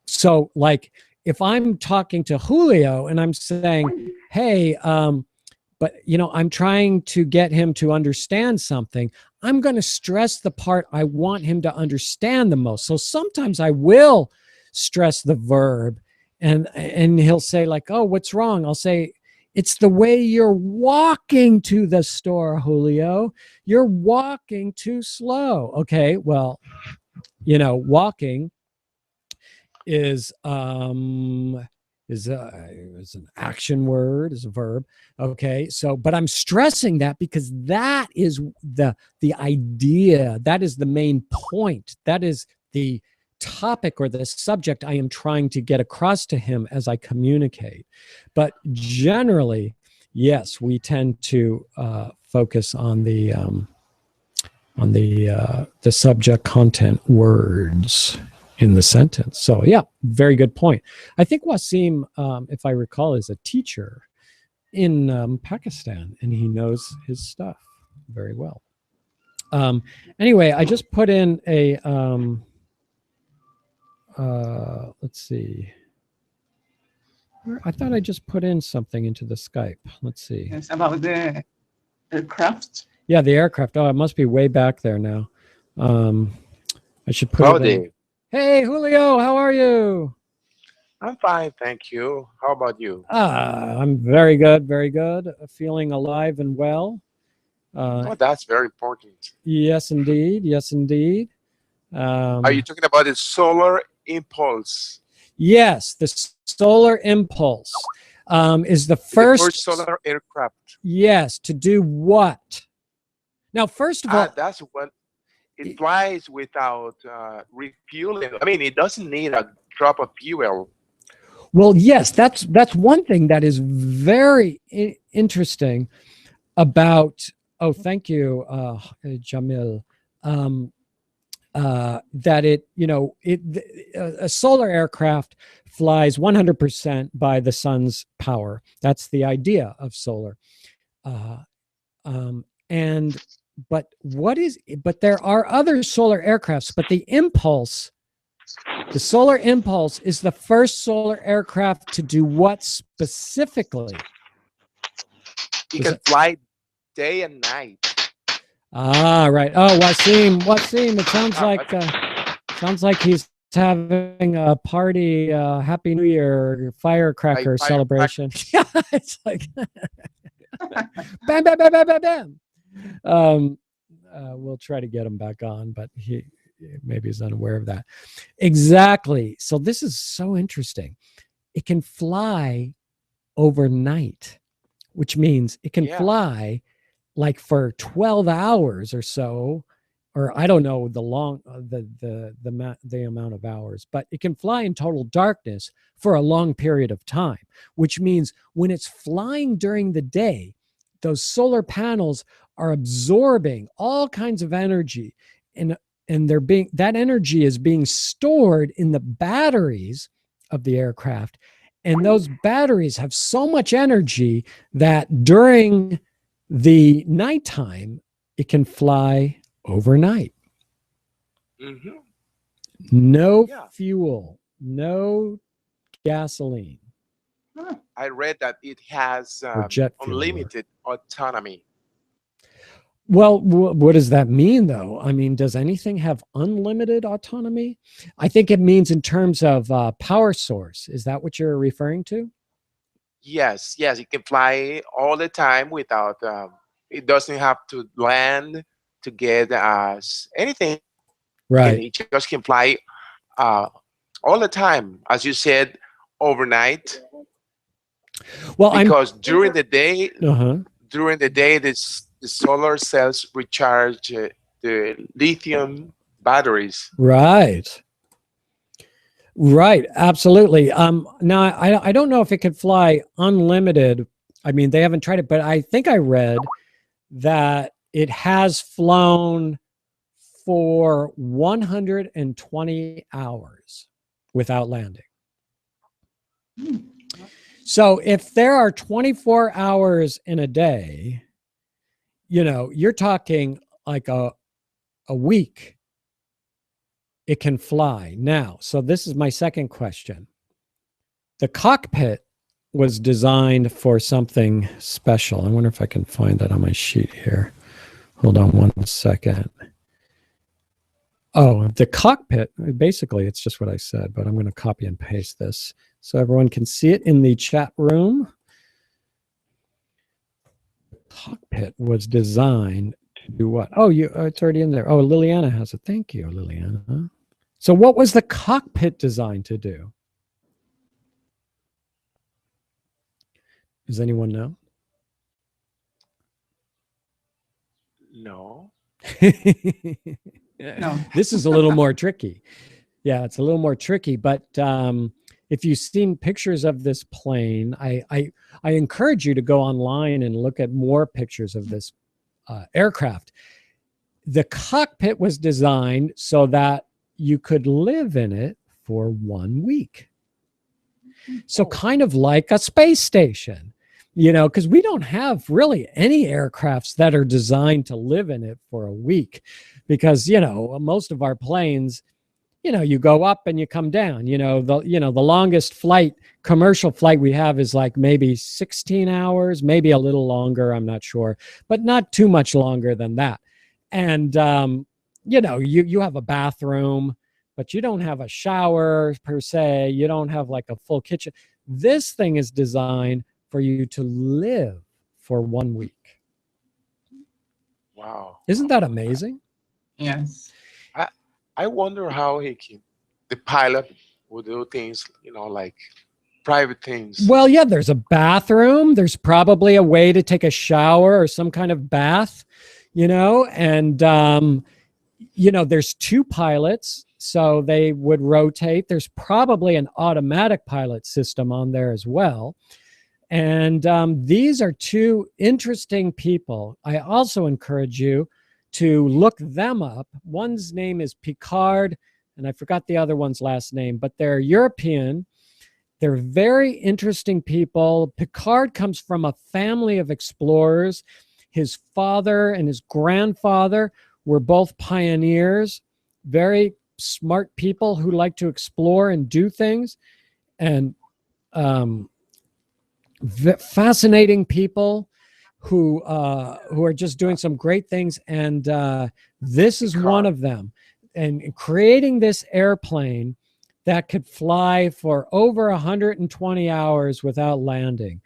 so, like, if I'm talking to Julio and I'm saying, hey, but, you know, I'm trying to get him to understand something, I'm going to stress the part I want him to understand the most. So sometimes I will stress the verb, and he'll say, like, oh, what's wrong? I'll say, it's the way you're walking to the store, Julio. You're walking too slow. Okay, well, you know, walking is an action word, is a verb. Okay, so, but I'm stressing that because that is the idea, that is the main point, that is the topic or the subject I am trying to get across to him as I communicate. But generally, yes, we tend to focus on the subject content words in the sentence. So yeah, very good point. I think Wasim, if I recall, is a teacher in Pakistan, and he knows his stuff very well. Anyway, I just put in a let's see. I thought I just put in something into the Skype. Let's see. It's about the aircraft. Yeah, the aircraft. Oh, it must be way back there now. I should put it in. Hey, Julio, how are you? I'm fine, thank you. How about you? I'm very good, very good. Feeling alive and well. Oh, that's very important. Yes, indeed. Yes, indeed. Are you talking about the solar impulse? Yes, the solar impulse is the first solar aircraft. Yes, to do what? Now, first of all, that's what it flies without refueling. I mean, it doesn't need a drop of fuel. Well, yes, that's one thing that is very interesting about. Oh, thank you, Jamil. That it, you know, a solar aircraft flies 100% by the sun's power. That's the idea of solar. But there are other solar aircrafts, but the solar impulse is the first solar aircraft to do what specifically? It can fly day and night. Ah, right. Oh, Wasim, it sounds like he's having a party, Happy New Year firecracker celebration. Yeah, it's like bam, bam, bam, bam, bam, bam. We'll try to get him back on, but he maybe is unaware of that. Exactly. So this is so interesting. It can fly overnight, which means it can fly like for 12 hours or so, or I don't know the amount of hours, but it can fly in total darkness for a long period of time, which means when it's flying during the day, those solar panels are absorbing all kinds of energy, and that energy is being stored in the batteries of the aircraft. And those batteries have so much energy that during the nighttime, it can fly overnight. Hmm. No Yeah. fuel, no gasoline I read that it has or jet fuel. unlimited autonomy. Well, what does that mean, though? I mean, does anything have unlimited autonomy? I think it means in terms of power source. Is that what you're referring to? Yes, yes, it can fly all the time without. It doesn't have to land to get anything. Right. It just can fly uh, all the time, as you said, overnight. Well, because during the day, Uh-huh. the solar cells recharge the lithium batteries. Right. Right. Absolutely. Now, I don't know if it could fly unlimited. I mean, they haven't tried it, but I think I read that it has flown for 120 hours without landing. So if there are 24 hours in a day, you're talking like a week it can fly. Now, so this is my second question. The cockpit was designed for something special. I wonder if I can find that on my sheet here. Hold on one second. Oh, the cockpit, basically it's just what I said, but I'm going to copy and paste this so everyone can see it in the chat room. The cockpit was designed to do what? Oh, it's already in there. Oh, Liliana has it. Thank you, Liliana. So what was the cockpit designed to do? Does anyone know? No. No. This is a little more tricky. Yeah, it's a little more tricky. But if you've seen pictures of this plane, I encourage you to go online and look at more pictures of this aircraft. The cockpit was designed so that you could live in it for 1 week. So kind of like a space station, because we don't have really any aircrafts that are designed to live in it for a week, because, most of our planes, you go up and you come down. The longest commercial flight we have is like maybe 16 hours, maybe a little longer, I'm not sure, but not too much longer than that. And you have a bathroom, but you don't have a shower per se. You don't have like a full kitchen. This thing is designed for you to live for 1 week. Wow. Isn't that amazing? Yes. I wonder how the pilot would do things, like private things. Well, yeah, there's a bathroom. There's probably a way to take a shower or some kind of bath, and, there's 2 pilots, so they would rotate. There's probably an automatic pilot system on there as well. And these are 2 interesting people. I also encourage you to look them up. One's name is Picard, and I forgot the other one's last name, but they're European. They're very interesting people. Picard comes from a family of explorers. His father and his grandfather were both pioneers, very smart people who like to explore and do things. And fascinating people who are just doing some great things, and this is one of them. And creating this airplane that could fly for over 120 hours without landing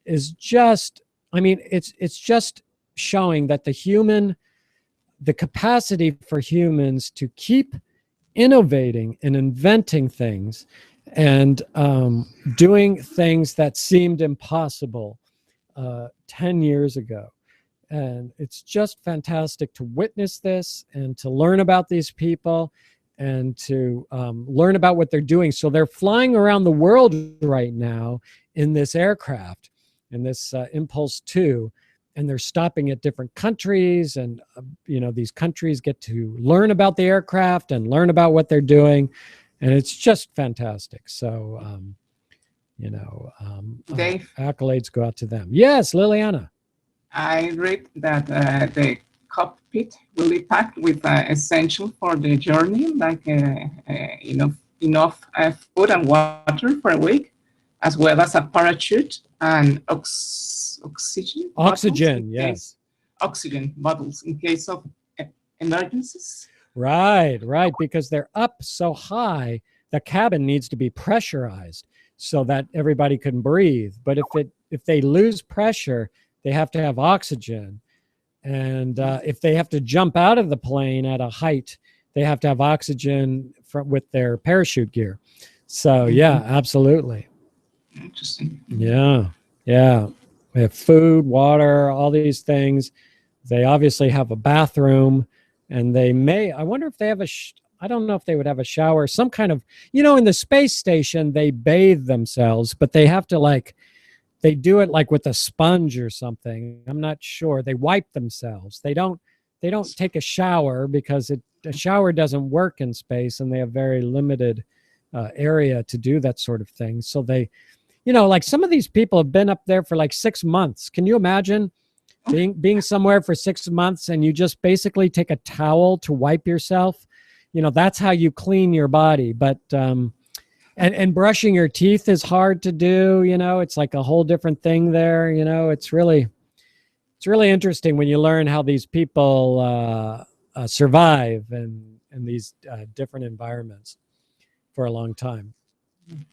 is just, it's just showing that the capacity for humans to keep innovating and inventing things and doing things that seemed impossible 10 years ago. And it's just fantastic to witness this and to learn about these people and to learn about what they're doing. So they're flying around the world right now in this aircraft, in this Impulse 2. and they're stopping at different countries, and these countries get to learn about the aircraft and learn about what they're doing, and it's just fantastic. So Dave, accolades go out to them. Yes, Liliana. I read that the cockpit will be packed with essential for the journey, like enough food and water for a week, as well as a parachute and oxygen. Oxygen, yes. Oxygen bottles in case of emergencies. Right, because they're up so high, the cabin needs to be pressurized so that everybody can breathe. But if they lose pressure, they have to have oxygen. And if they have to jump out of the plane at a height, they have to have oxygen with their parachute gear. So yeah, absolutely. Interesting. Yeah. We have food, water, all these things. They obviously have a bathroom, and I wonder if they have I don't know if they would have a shower, some kind of, in the space station, they bathe themselves, but they have to they do it like with a sponge or something. I'm not sure. They wipe themselves. They don't take a shower because a shower doesn't work in space, and they have very limited area to do that sort of thing. So they, some of these people have been up there for 6 months. Can you imagine being somewhere for 6 months and you just basically take a towel to wipe yourself? That's how you clean your body. But and brushing your teeth is hard to do. It's like a whole different thing there. It's really interesting when you learn how these people survive in these different environments for a long time.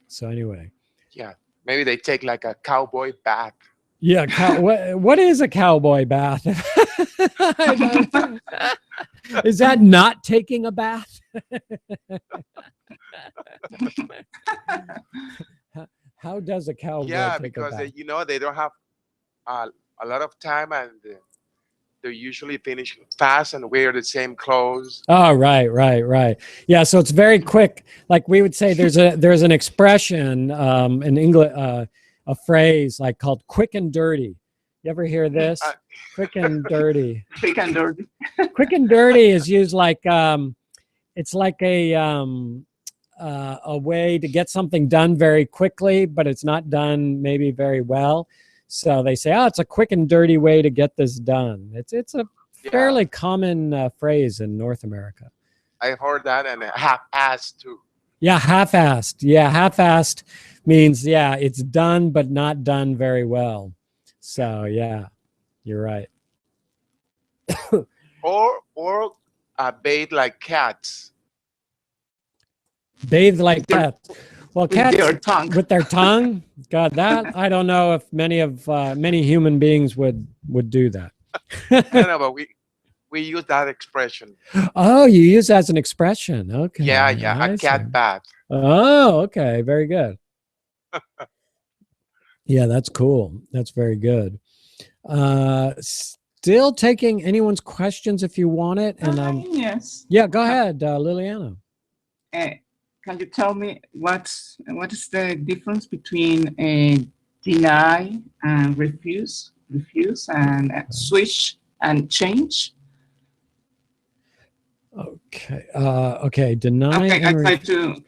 So anyway. Yeah, maybe they take like a cowboy bath. Yeah, what is a cowboy bath? Is that not taking a bath? How does a cowboy take because a bath? they don't have a lot of time, and they usually finish fast and wear the same clothes. Oh, right. Yeah, so it's very quick. Like we would say, there's an expression in English, a phrase called "quick and dirty." You ever hear this? Quick and dirty. Quick and dirty. Quick and dirty is used it's like a way to get something done very quickly, but it's not done maybe very well. So they say, it's a quick and dirty way to get this done. It's a fairly common phrase in North America. I heard that, and half-assed too. Yeah, half-assed. Yeah, half-assed means, it's done, but not done very well. So, yeah, you're right. or bathe like cats. Bathe like cats. Well, cats with their tongue. God, that I don't know if many human beings would do that. I don't know, but we use that expression. Oh, you use that as an expression. Okay. Yeah, a cat bath. Oh, okay, very good. Yeah, that's cool. That's very good. Still taking anyone's questions if you want it, and yes. Yeah, go ahead, Liliana. Can you tell me what is the difference between deny and refuse and switch and change? Okay. Okay. Deny. Okay, and I tried to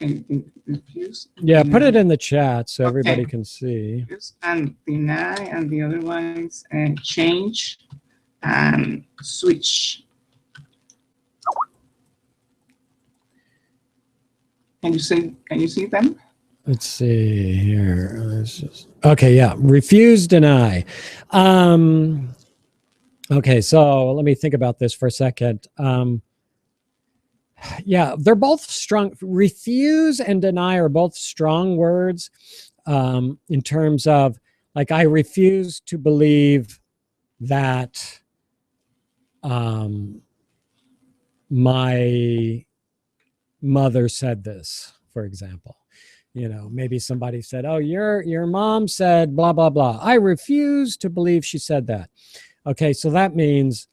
refuse. Yeah, put it in the chat so everybody can see. And deny, and the other one is change and switch. Can you see them? Let's see here. Okay, yeah. Refuse, deny. Okay, so let me think about this for a second. Yeah, they're both strong. Refuse and deny are both strong words in terms of, I refuse to believe that my mother said this, for example. Maybe somebody said, oh, your mom said blah, blah, blah. I refuse to believe she said that. Okay, so that means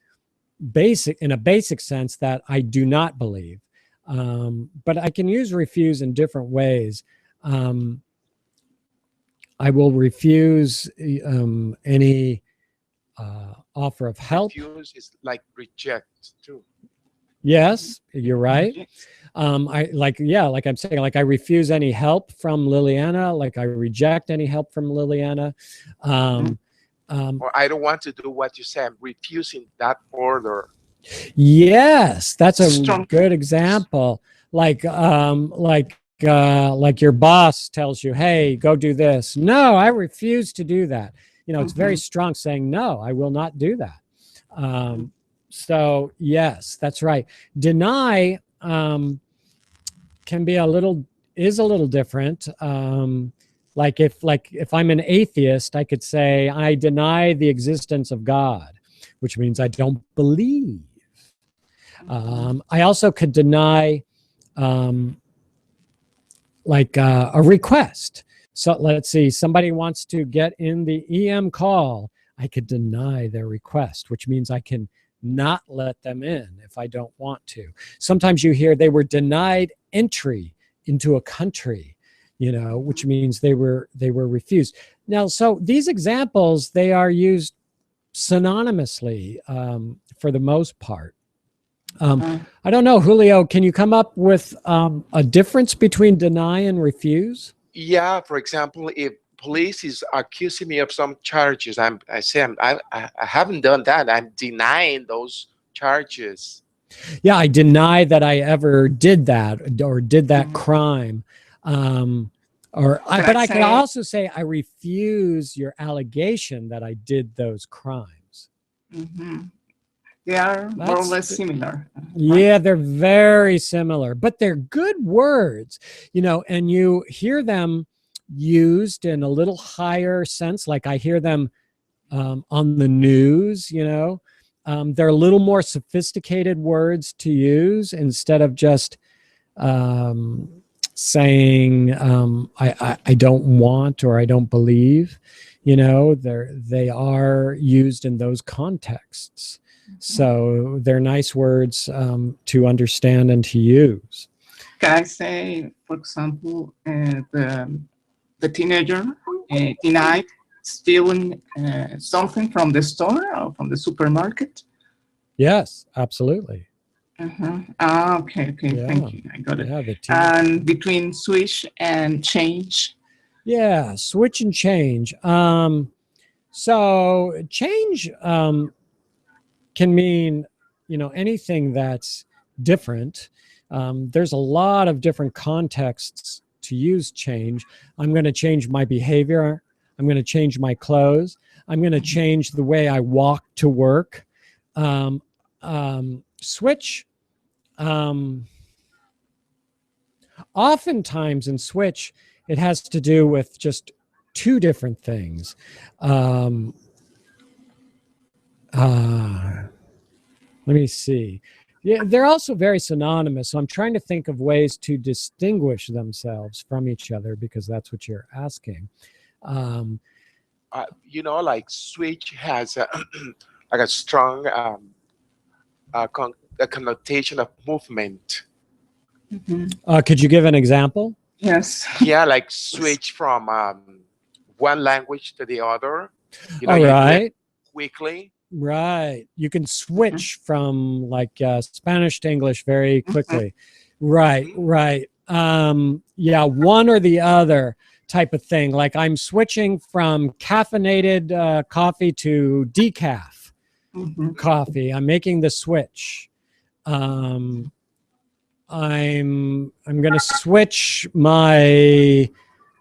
in a basic sense that I do not believe. But I can use refuse in different ways. I will refuse any offer of help. Refuse is like reject too. Yes, you're right. Like I'm saying, like I refuse any help from Liliana, like I reject any help from Liliana. Or I don't want to do what you say. I'm refusing that order. Yes, that's a Strong. good example. Like your boss tells you, "Hey, go do this." No, I refuse to do that. You know, it's very strong saying, "No, I will not do that." So yes, that's right. Deny can be is a little different. Like if I'm an atheist, I could say I deny the existence of God, which means I don't believe. I also could deny a request. So let's see, somebody wants to get in the EM call. I could deny their request, which means I can not let them in if I don't want to. Sometimes you hear they were denied entry into a country, you know, which means they were refused. Now, so these examples, they are used synonymously for the most part. I don't know, Julio, can you come up with a difference between deny and refuse? Yeah, for example, if police is accusing me of some charges, I haven't done that. I'm denying those charges. Yeah, I deny that I ever did that or did that crime. But I can also say I refuse your allegation that I did those crimes. They are more or less similar. Yeah, they're very similar, but they're good words, you know, and you hear them used in a little higher sense. Like I hear them on the news, you know, they're a little more sophisticated words to use instead of just saying I don't want or I don't believe, you know, they are used in those contexts. So they're nice words to understand and to use. Can I say, for example, the teenager denied stealing something from the store or from the supermarket? Yes, absolutely. Okay, Yeah. thank you. I got it. Yeah, And between switch and change? Yeah, switch and change. So change can mean, you know, anything that's different. There's a lot of different contexts to use change. I'm going to change my behavior. I'm going to change my clothes. I'm going to change the way I walk to work. Switch. Oftentimes in switch, it has to do with just two different things. Let me see. Yeah, they're also very synonymous. So I'm trying to think of ways to distinguish themselves from each other because that's what you're asking. You know, like switch has like a strong connotation of movement. Could you give an example? Yes. Yeah, like switch from one language to the other. You know, all right. Quickly. Right. You can switch from like Spanish to English very quickly. Right. Yeah, one or the other type of thing. Like I'm switching from caffeinated coffee to decaf coffee. I'm making the switch. I'm going to switch my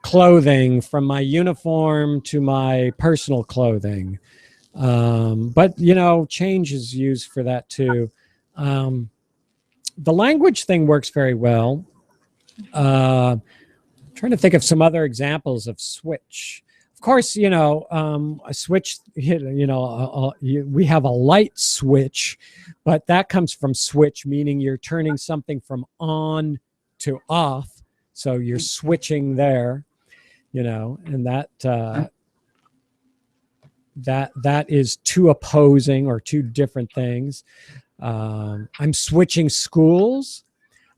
clothing from my uniform to my personal clothing. But, you know, change is used for that too. The language thing works very well. Trying to think of some other examples of switch. Of course, you know, a switch, you know, we have a light switch, but that comes from switch, meaning you're turning something from on to off. So you're switching there, you know, and that is two opposing or two different things. I'm switching schools.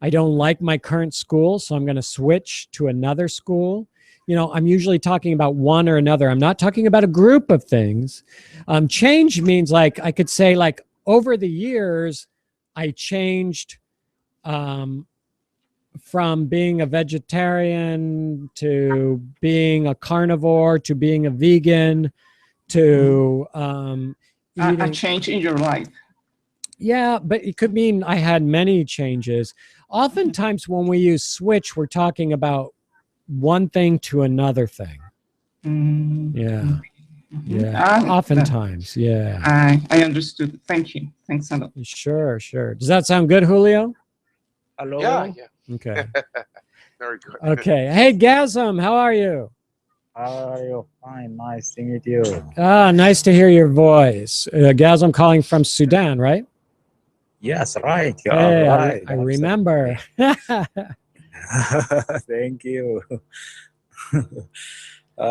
I don't like my current school, so I'm going to switch to another school. I'm usually talking about one or another. I'm not talking about a group of things. Change means like I could say like over the years, I changed from being a vegetarian to being a carnivore to being a vegan to A change in your life. Yeah, but it could mean I had many changes. Oftentimes when we use switch, we're talking about one thing to another thing. Yeah. Yeah. Oftentimes, yeah. I understood. Thank you. Thanks a lot. Sure, sure. Does that sound good, Julio? Hello. Yeah, yeah. Okay. Very good. Okay. Hey, Gasm, how are you? How are you? Fine. Nice to meet you. Nice to hear your voice. Gasm calling from Sudan, right? Yes, right. You Hey, are right. I remember. Thank you.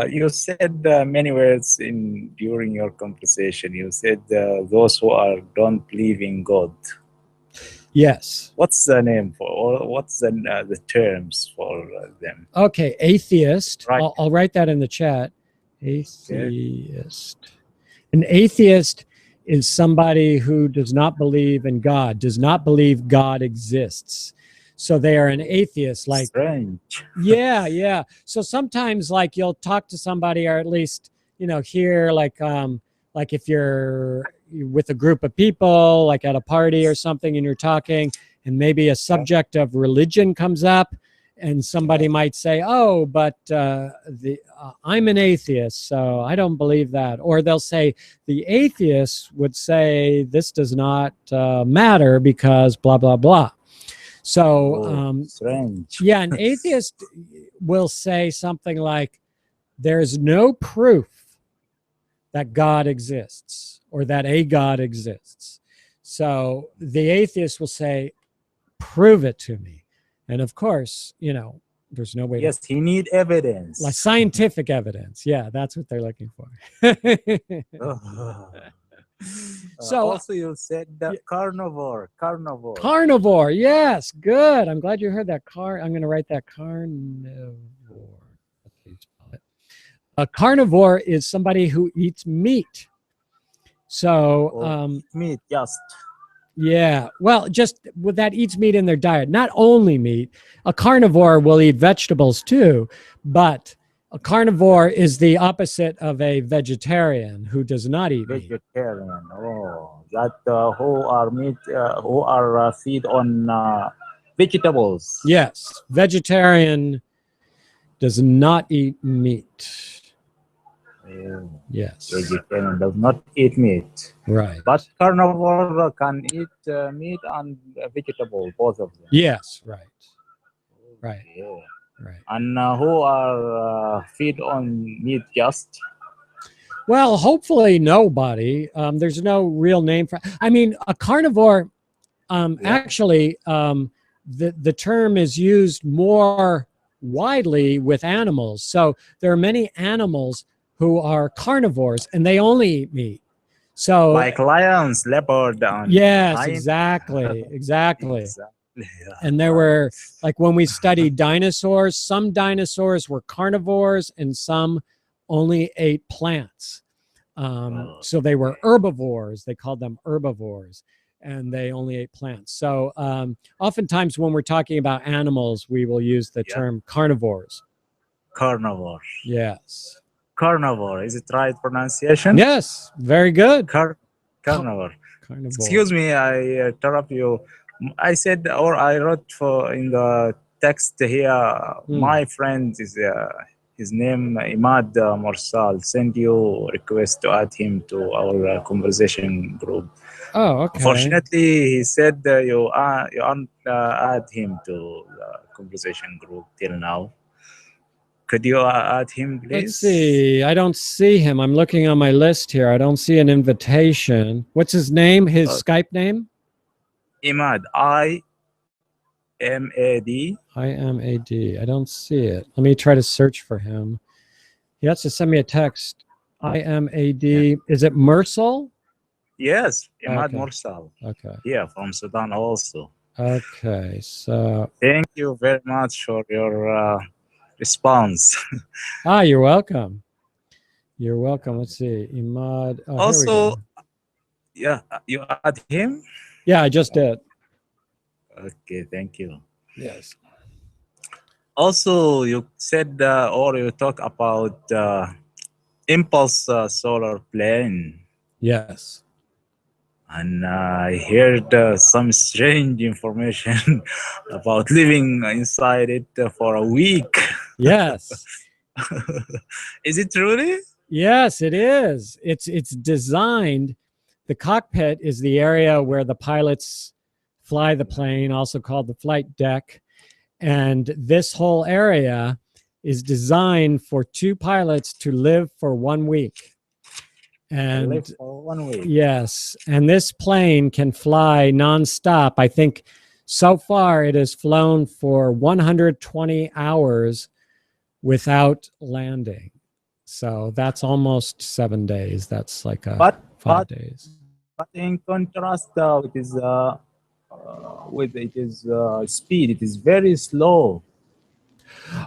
You said many words during your conversation. You said those who don't believe in God. Yes. What's the name for? Or what's the terms for them? Okay, atheist. Right. I'll write that in the chat. Atheist. An atheist is somebody who does not believe in God, does not believe God exists. So they are an atheist. Like, strange. Yeah, yeah. So sometimes like you'll talk to somebody, or at least, here, like if you're with a group of people, like at a party or something, and you're talking, and maybe a subject of religion comes up, and somebody might say, oh, but I'm an atheist, so I don't believe that. Or they'll say, the atheist would say this does not matter because blah, blah, blah. So, strange. Yeah, an atheist will say something like, there's no proof that God exists or that a God exists. So the atheist will say, prove it to me. And of course, there's no way Yes, he need evidence. Like scientific evidence. Yeah, that's what they're looking for. So also you said carnivore. Carnivore, yes, good. I'm glad you heard that. I'm going to write that carnivore. A carnivore is somebody who eats meat. So meat, just. Yeah, well, just with that eats meat in their diet. Not only meat. A carnivore will eat vegetables too, but a carnivore is the opposite of a vegetarian who does not eat meat. Vegetarian. Oh, that who are meat, who are feed on vegetables. Yes, vegetarian does not eat meat. Yes. Vegetarian does not eat meat. Right. But carnivore can eat meat and vegetable, both of them. Yes, right. Right. Yeah. Right. And who are feed on meat just? Well, hopefully nobody. There's no real name for. I mean, a carnivore. Actually, the term is used more widely with animals. So there are many animals who are carnivores and they only eat meat. So like lions, leopard, and yes, lion. exactly. Exactly. And there were, like when we studied dinosaurs, some dinosaurs were carnivores and some only ate plants. So they were herbivores. They called them herbivores, and they only ate plants. So oftentimes when we're talking about animals, we will use the term carnivores. Carnivore. Yes. Carnivore. Is it right pronunciation? Yes. Very good. Carnivore. Excuse me, I interrupt you. I said, or I wrote in the text here, my friend is his name Imad Morsal. Send you request to add him to our conversation group. Oh, okay. Unfortunately, he said you aren't add him to the conversation group till now. Could you add him, please? Let's see. I don't see him. I'm looking on my list here. I don't see an invitation. What's his name? His Skype name? Imad. I-M-A-D. I-M-A-D. I don't see it. Let me try to search for him. He has to send me a text. I-M-A-D. Yeah. Is it Mursal? Yes, Imad Mursal. Okay. Yeah, from Sudan also. Okay, so thank you very much for your response. You're welcome. You're welcome. Let's see. Imad. Oh, here we Also, go. yeah, you add him? Yeah, I just did. Okay, thank you. Yes. Also, you said or you talk about impulse solar plane. Yes. And I heard some strange information about living inside it for a week. Yes. Is it truly? Yes, it is. It's designed. The cockpit is the area where the pilots fly the plane, also called the flight deck. And this whole area is designed for two pilots to live for 1 week. And live for 1 week. yes, and this plane can fly nonstop. I think so far it has flown for 120 hours without landing. So that's almost 7 days. That's like a 5 days. But in contrast, with its speed, it is very slow.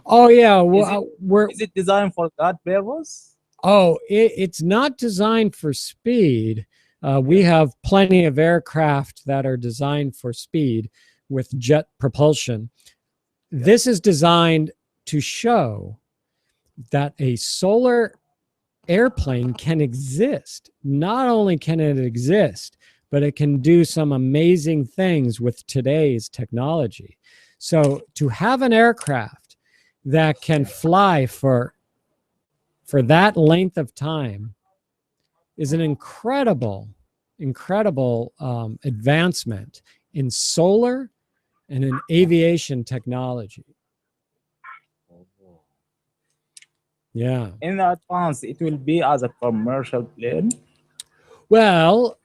Oh yeah, well, is it designed for that purpose? Oh, it's not designed for speed. We have plenty of aircraft that are designed for speed with jet propulsion. This is designed to show that a solar airplane can exist. Not only can it exist, but it can do some amazing things with today's technology. So to have an aircraft that can fly for that length of time is an incredible advancement in solar and in aviation technology. Yeah. In advance, it will be as a commercial plane. Well,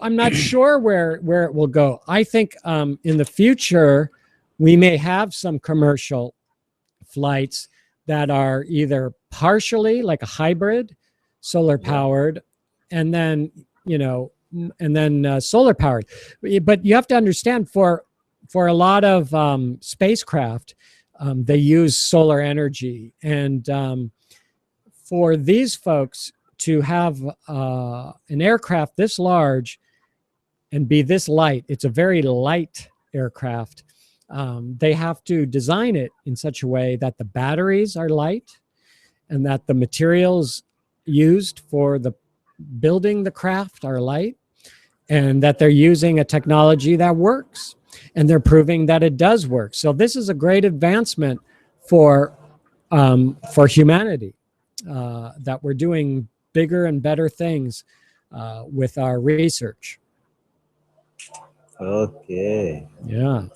I'm not sure where it will go. I think in the future, we may have some commercial flights that are either partially like a hybrid, solar powered, and then, solar powered. But you have to understand for a lot of spacecraft, they use solar energy. And for these folks to have an aircraft this large and be this light, it's a very light aircraft. They have to design it in such a way that the batteries are light and that the materials used for the building the craft are light, and that they're using a technology that works, and they're proving that it does work. So this is a great advancement for humanity, that we're doing bigger and better things with our research. Okay. Yeah.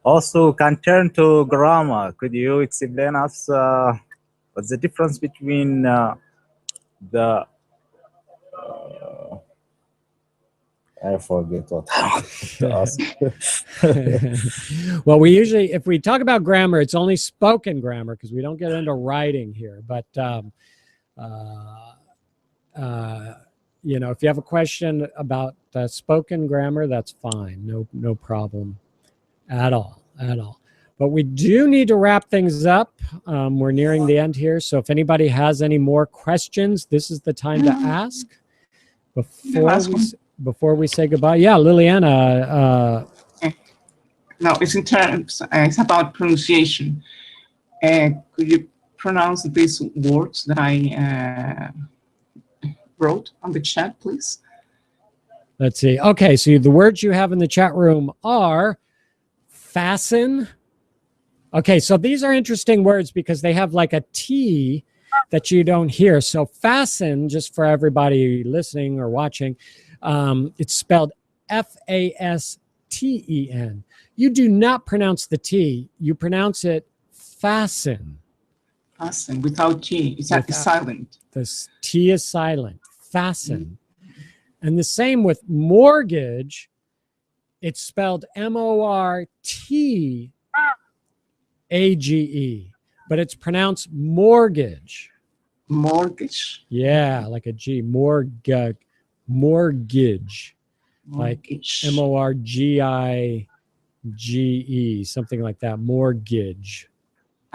Also, can turn to grammar. Could you explain us what's the difference between the I forget what I wanted to ask. Well, we usually, if we talk about grammar, it's only spoken grammar because we don't get into writing here. But if you have a question about spoken grammar, that's fine. No problem at all. But we do need to wrap things up. We're nearing the end here. So if anybody has any more questions, this is the time to ask before we say goodbye. Yeah, Liliana. No, it's in terms, it's about pronunciation. Could you pronounce these words that I wrote on the chat, please? Let's see. Okay, so the words you have in the chat room are fasten. Okay, so these are interesting words because they have like a T that you don't hear. So fasten, just for everybody listening or watching, it's spelled F-A-S-T-E-N. You do not pronounce the T. You pronounce it fasten. Fasten, without T. It's silent. The T is silent. Fasten. Mm-hmm. And the same with mortgage. It's spelled M-O-R-T-A-G-E, but it's pronounced mortgage. Mortgage? Yeah, like a G. Mortgage. Like M-O-R-G-I-G-E, something like that. Mortgage.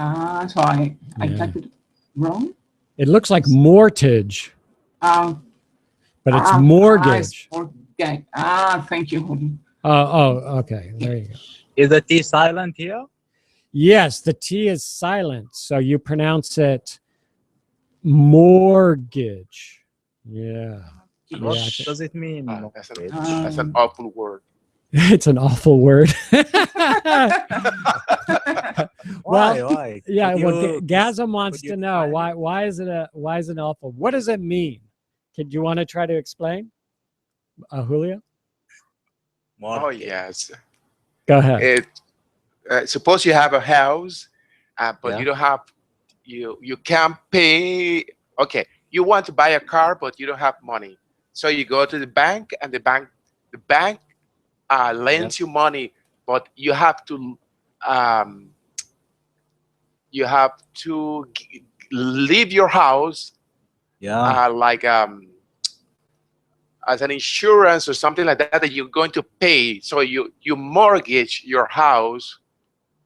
So I typed it wrong. It looks like mortgage, but it's mortgage. Okay. Thank you. Oh, okay. There you go. Is the T silent here? Yes, the T is silent, so you pronounce it mortgage. Yeah. What Yeah. does it mean? That's an awful word. It's an awful word. Why? Yeah. Could Well, you- Gazam wants could you to know why is it an awful? What does it mean? Do you want to try to explain, Julio? Oh yes. Go ahead. Suppose you have a house, but Yeah. you don't have you can't pay. Okay, you want to buy a car, but you don't have money, so you go to the bank, and the bank lends you money, but you have to leave your house, like as an insurance or something like that you're going to pay. So you mortgage your house.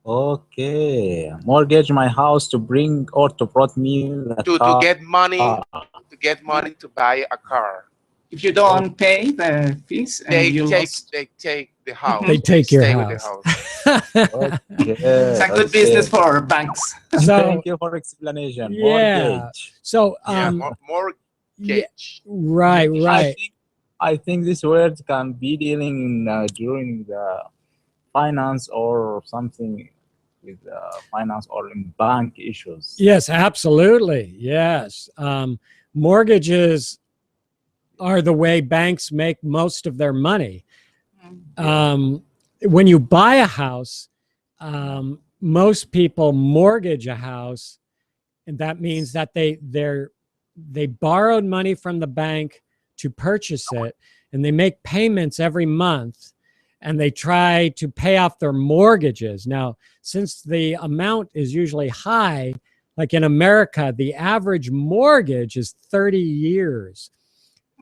Okay, mortgage my house to bring or to brought me the to car. get money to buy a car. If you don't pay the fees, They you take lost. they take the house. They take your stay house. with the house. It's a good business for banks. So Thank you for explanation. yeah. Mortgage. So mortgage. Right. I think this word can be dealing during the finance or something with finance or in bank issues. Yes, absolutely. Yes. Mortgages are the way banks make most of their money. When you buy a house, most people mortgage a house, and that means that they borrowed money from the bank to purchase it, and they make payments every month, and they try to pay off their mortgages. Now, since the amount is usually high, like in America, the average mortgage is 30 years.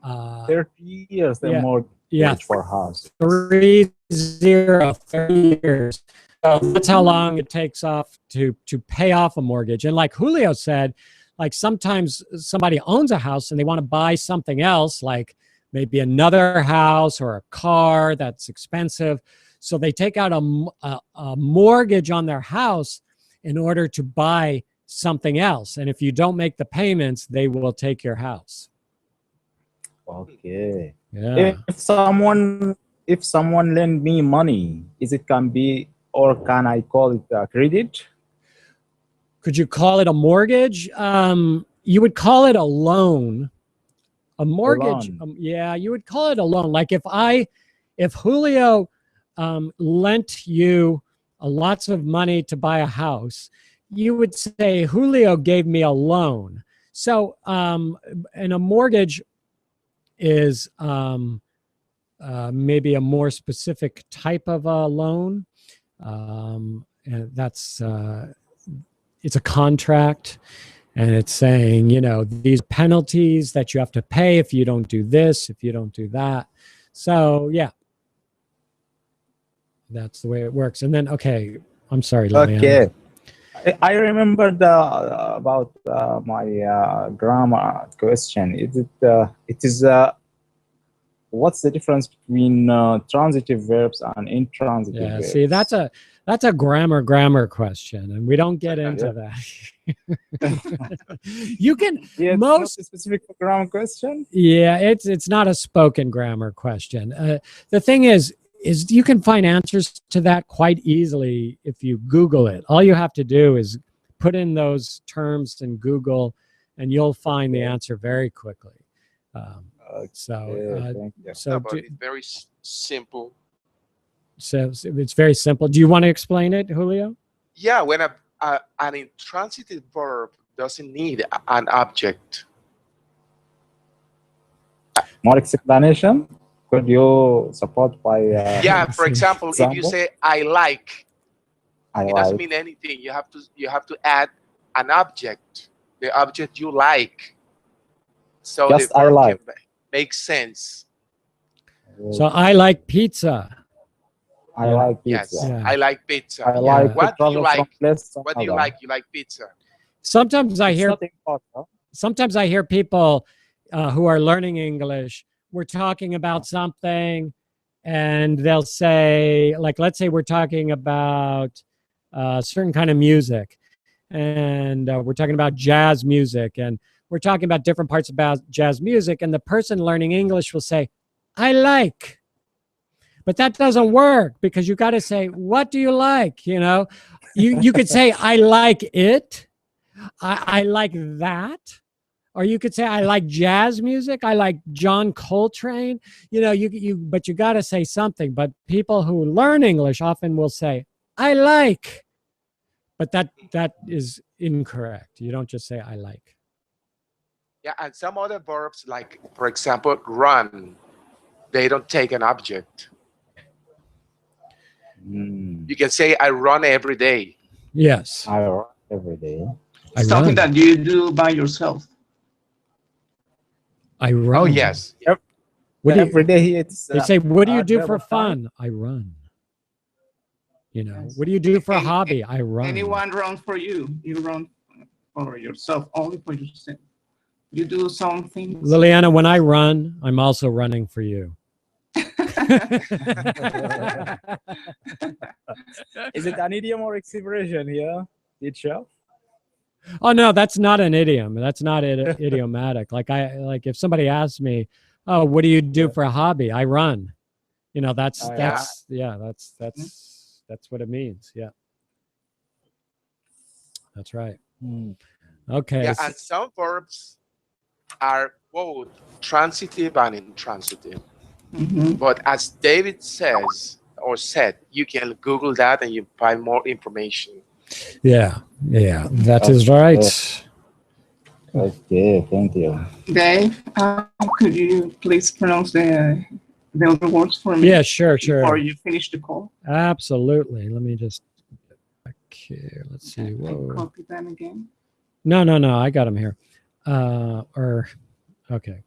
30 years the mortgage for house. 30 years. So that's how long it takes off to pay off a mortgage. And like Julio said, like sometimes somebody owns a house and they want to buy something else, like maybe another house or a car that's expensive. So they take out a mortgage on their house in order to buy something else. And if you don't make the payments, they will take your house. Okay. Yeah. If someone lend me money, can be or can I call it a credit? Could you call it a mortgage? You would call it a loan. A mortgage, yeah, you would call it a loan. Like if Julio lent you lots of money to buy a house, you would say Julio gave me a loan. So, and a mortgage is maybe a more specific type of a loan. And that's it's a contract. And it's saying, these penalties that you have to pay if you don't do this, if you don't do that. So, yeah, that's the way it works. And then, okay, I'm sorry, Liliana. Okay. I remember about my grammar question. What's the difference between transitive verbs and intransitive verbs? See, that's a grammar question, and we don't get into that. You can most specific grammar question. Yeah, it's not a spoken grammar question. The thing is you can find answers to that quite easily if you Google it. All you have to do is put in those terms in Google, and you'll find the answer very quickly. It's very simple. So it's very simple. Do you want to explain it, Julio? Yeah, when an intransitive verb doesn't need an object. More explanation? Could you support by? Yeah, for example, if you say "I like," it doesn't mean anything. You have to add an object, the object you like, so Just the verb I like. can make sense. So I like pizza. I like Yes, pizza. Yeah. I like pizza. I like to What do you travel like? from place to What do you another. like? You like pizza? Sometimes I It's hear not important. sometimes I hear people who are learning English. We're talking about something, and they'll say, like, let's say we're talking about a certain kind of music, and we're talking about jazz music, and we're talking about different parts about jazz music, and the person learning English will say, "I like." But that doesn't work because you got to say, what do you like? You know, you could say, I like it. I like that. Or you could say, I like jazz music. I like John Coltrane. You know, but you got to say something. But people who learn English often will say, I like. But that is incorrect. You don't just say, I like. Yeah, and some other verbs, like, for example, run, they don't take an object. You can say, I run every day. Yes. I run every day. Something that you do by yourself. I run. Oh, yes. Yep. What do you, every day it's they say, what do you do for adverb time. fun? I run. You know, what do you do for a hobby? I run. Anyone runs for you. You run for yourself, only for yourself. You do something. Liliana, when I run, I'm also running for you. Is it an idiom or expression here, teacher? Oh no, that's not an idiom. That's not idiomatic. Like if somebody asks me, "Oh, what do you do for a hobby?" I run. You know, that's what it means. Yeah, that's right. Okay. Yeah, and some verbs are both transitive and intransitive. But as David says or said, you can Google that and you find more information. Yeah, that is right. Okay, thank you. Dave, could you please pronounce the other words for me? Yeah, sure. Before you finish the call. Absolutely. Let me just get back here. Let's see. Whoa. Copy them again. No. I got them here. Okay.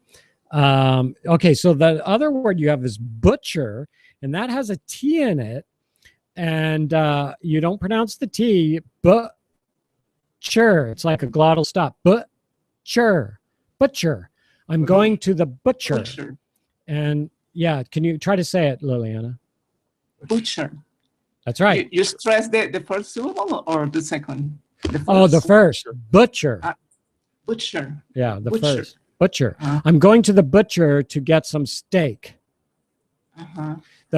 Okay. So the other word you have is butcher, and that has a T in it, and you don't pronounce the T, butcher. It's like a glottal stop. Butcher. I'm going to the butcher. And yeah, can you try to say it, Liliana? Butcher. That's right. You stress the first syllable or the second? The first. Butcher. Butcher. Yeah, the first. Butcher. I'm going to the butcher to get some steak.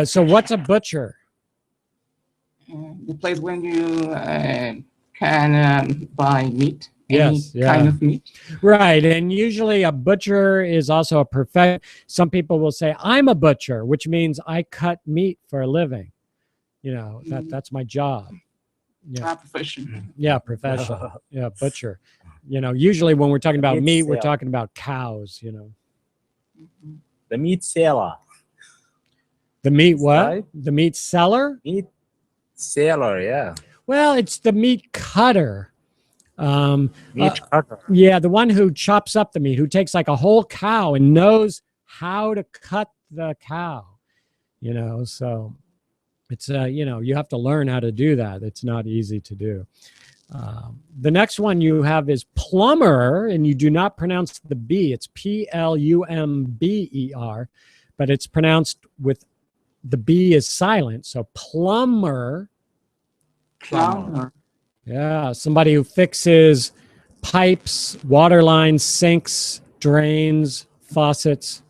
So what's a butcher? The place when you can buy meat. Yes, kind of meat. Right, and usually a butcher is also a profession. Some people will say, I'm a butcher, which means I cut meat for a living. You know, that's my job. Yeah. Profession. Yeah, profession. Yeah, butcher. You know, usually when we're talking about meat, we're talking about cows, you know. The meat seller. The meat what? Right? The meat seller? Meat seller, yeah. Well, it's the meat cutter. Meat cutter. Yeah, the one who chops up the meat, who takes like a whole cow and knows how to cut the cow. You know, so it's you know, you have to learn how to do that. It's not easy to do. The next one you have is plumber, and you do not pronounce the B. It's Plumber, but it's pronounced with the B is silent. So plumber. Yeah, somebody who fixes pipes, water lines, sinks, drains, faucets.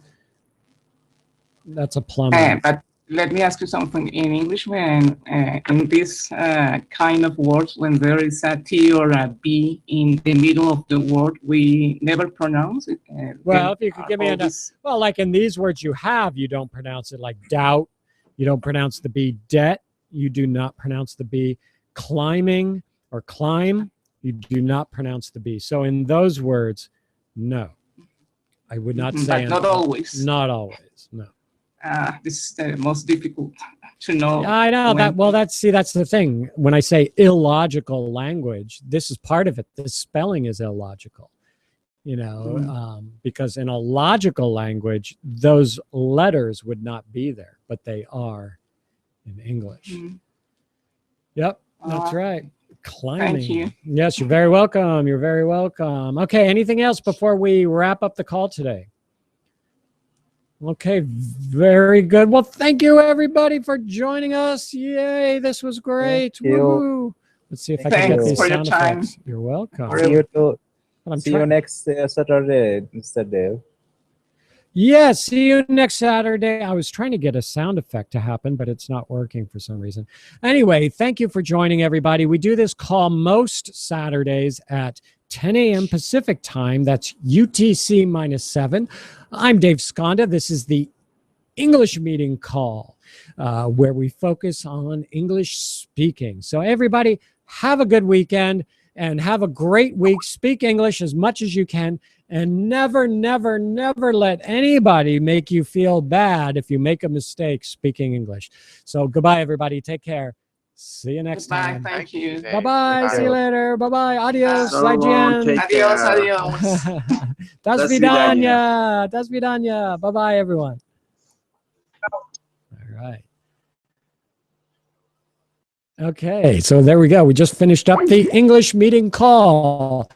That's a plumber. But let me ask you something in English. When in this kind of words, when there is a T or a B in the middle of the word, we never pronounce it. Well, if you could give me well, like in these words you don't pronounce it, like doubt. You don't pronounce the B. Debt. You do not pronounce the B. Climbing or climb. You do not pronounce the B. So in those words, no. I would not say. But not always. Not always, no. This is the most difficult to know. I know that. Well, that's the thing. When I say illogical language, this is part of it. The spelling is illogical, you know, because in a logical language, those letters would not be there, but they are in English. Mm. Yep, that's right. Climbing. Thank you. Yes, you're very welcome. You're very welcome. Okay, anything else before we wrap up the call today? Okay, very good. Well, thank you everybody for joining us. Yay, this was great. Thank you. Woohoo. Let's see if I can get Thanks these for your sound time. effects. You're welcome. See you too. I'm See you next Saturday, Mr. Dave. Yeah, see you next Saturday. I was trying to get a sound effect to happen, but it's not working for some reason. Anyway, thank you for joining, everybody. We do this call most Saturdays at 10 a.m. Pacific time. That's UTC -7. I'm Dave Skonda. This is the English meeting call where we focus on English speaking. So everybody, have a good weekend and have a great week. Speak English as much as you can. And never, never, never let anybody make you feel bad if you make a mistake speaking English. So goodbye, everybody. Take care. See you next time. Thank you. Bye-bye. See you later. Bye-bye. Adios. So long. Zaijian. Take Adios, care. adios. Das Das vidanya. Das vidanya. Bye-bye, everyone. All right. Okay, so there we go. We just finished up the English meeting call.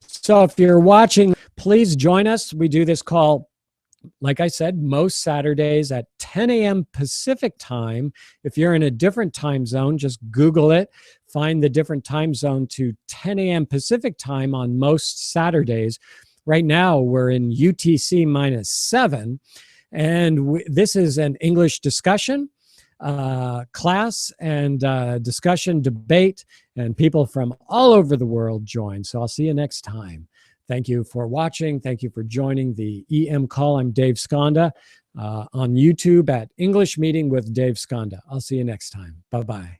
So if you're watching, please join us. We do this call, like I said, most Saturdays at 10 a.m. Pacific time. If you're in a different time zone, just Google it. Find the different time zone to 10 a.m. Pacific time on most Saturdays. Right now, we're in UTC -7. And this is an English discussion class and discussion debate, and people from all over the world join. So I'll see you next time. Thank you for watching. Thank you for joining the EM call. I'm Dave Skonda on YouTube at English Meeting with Dave Skonda. I'll see you next time. Bye-bye.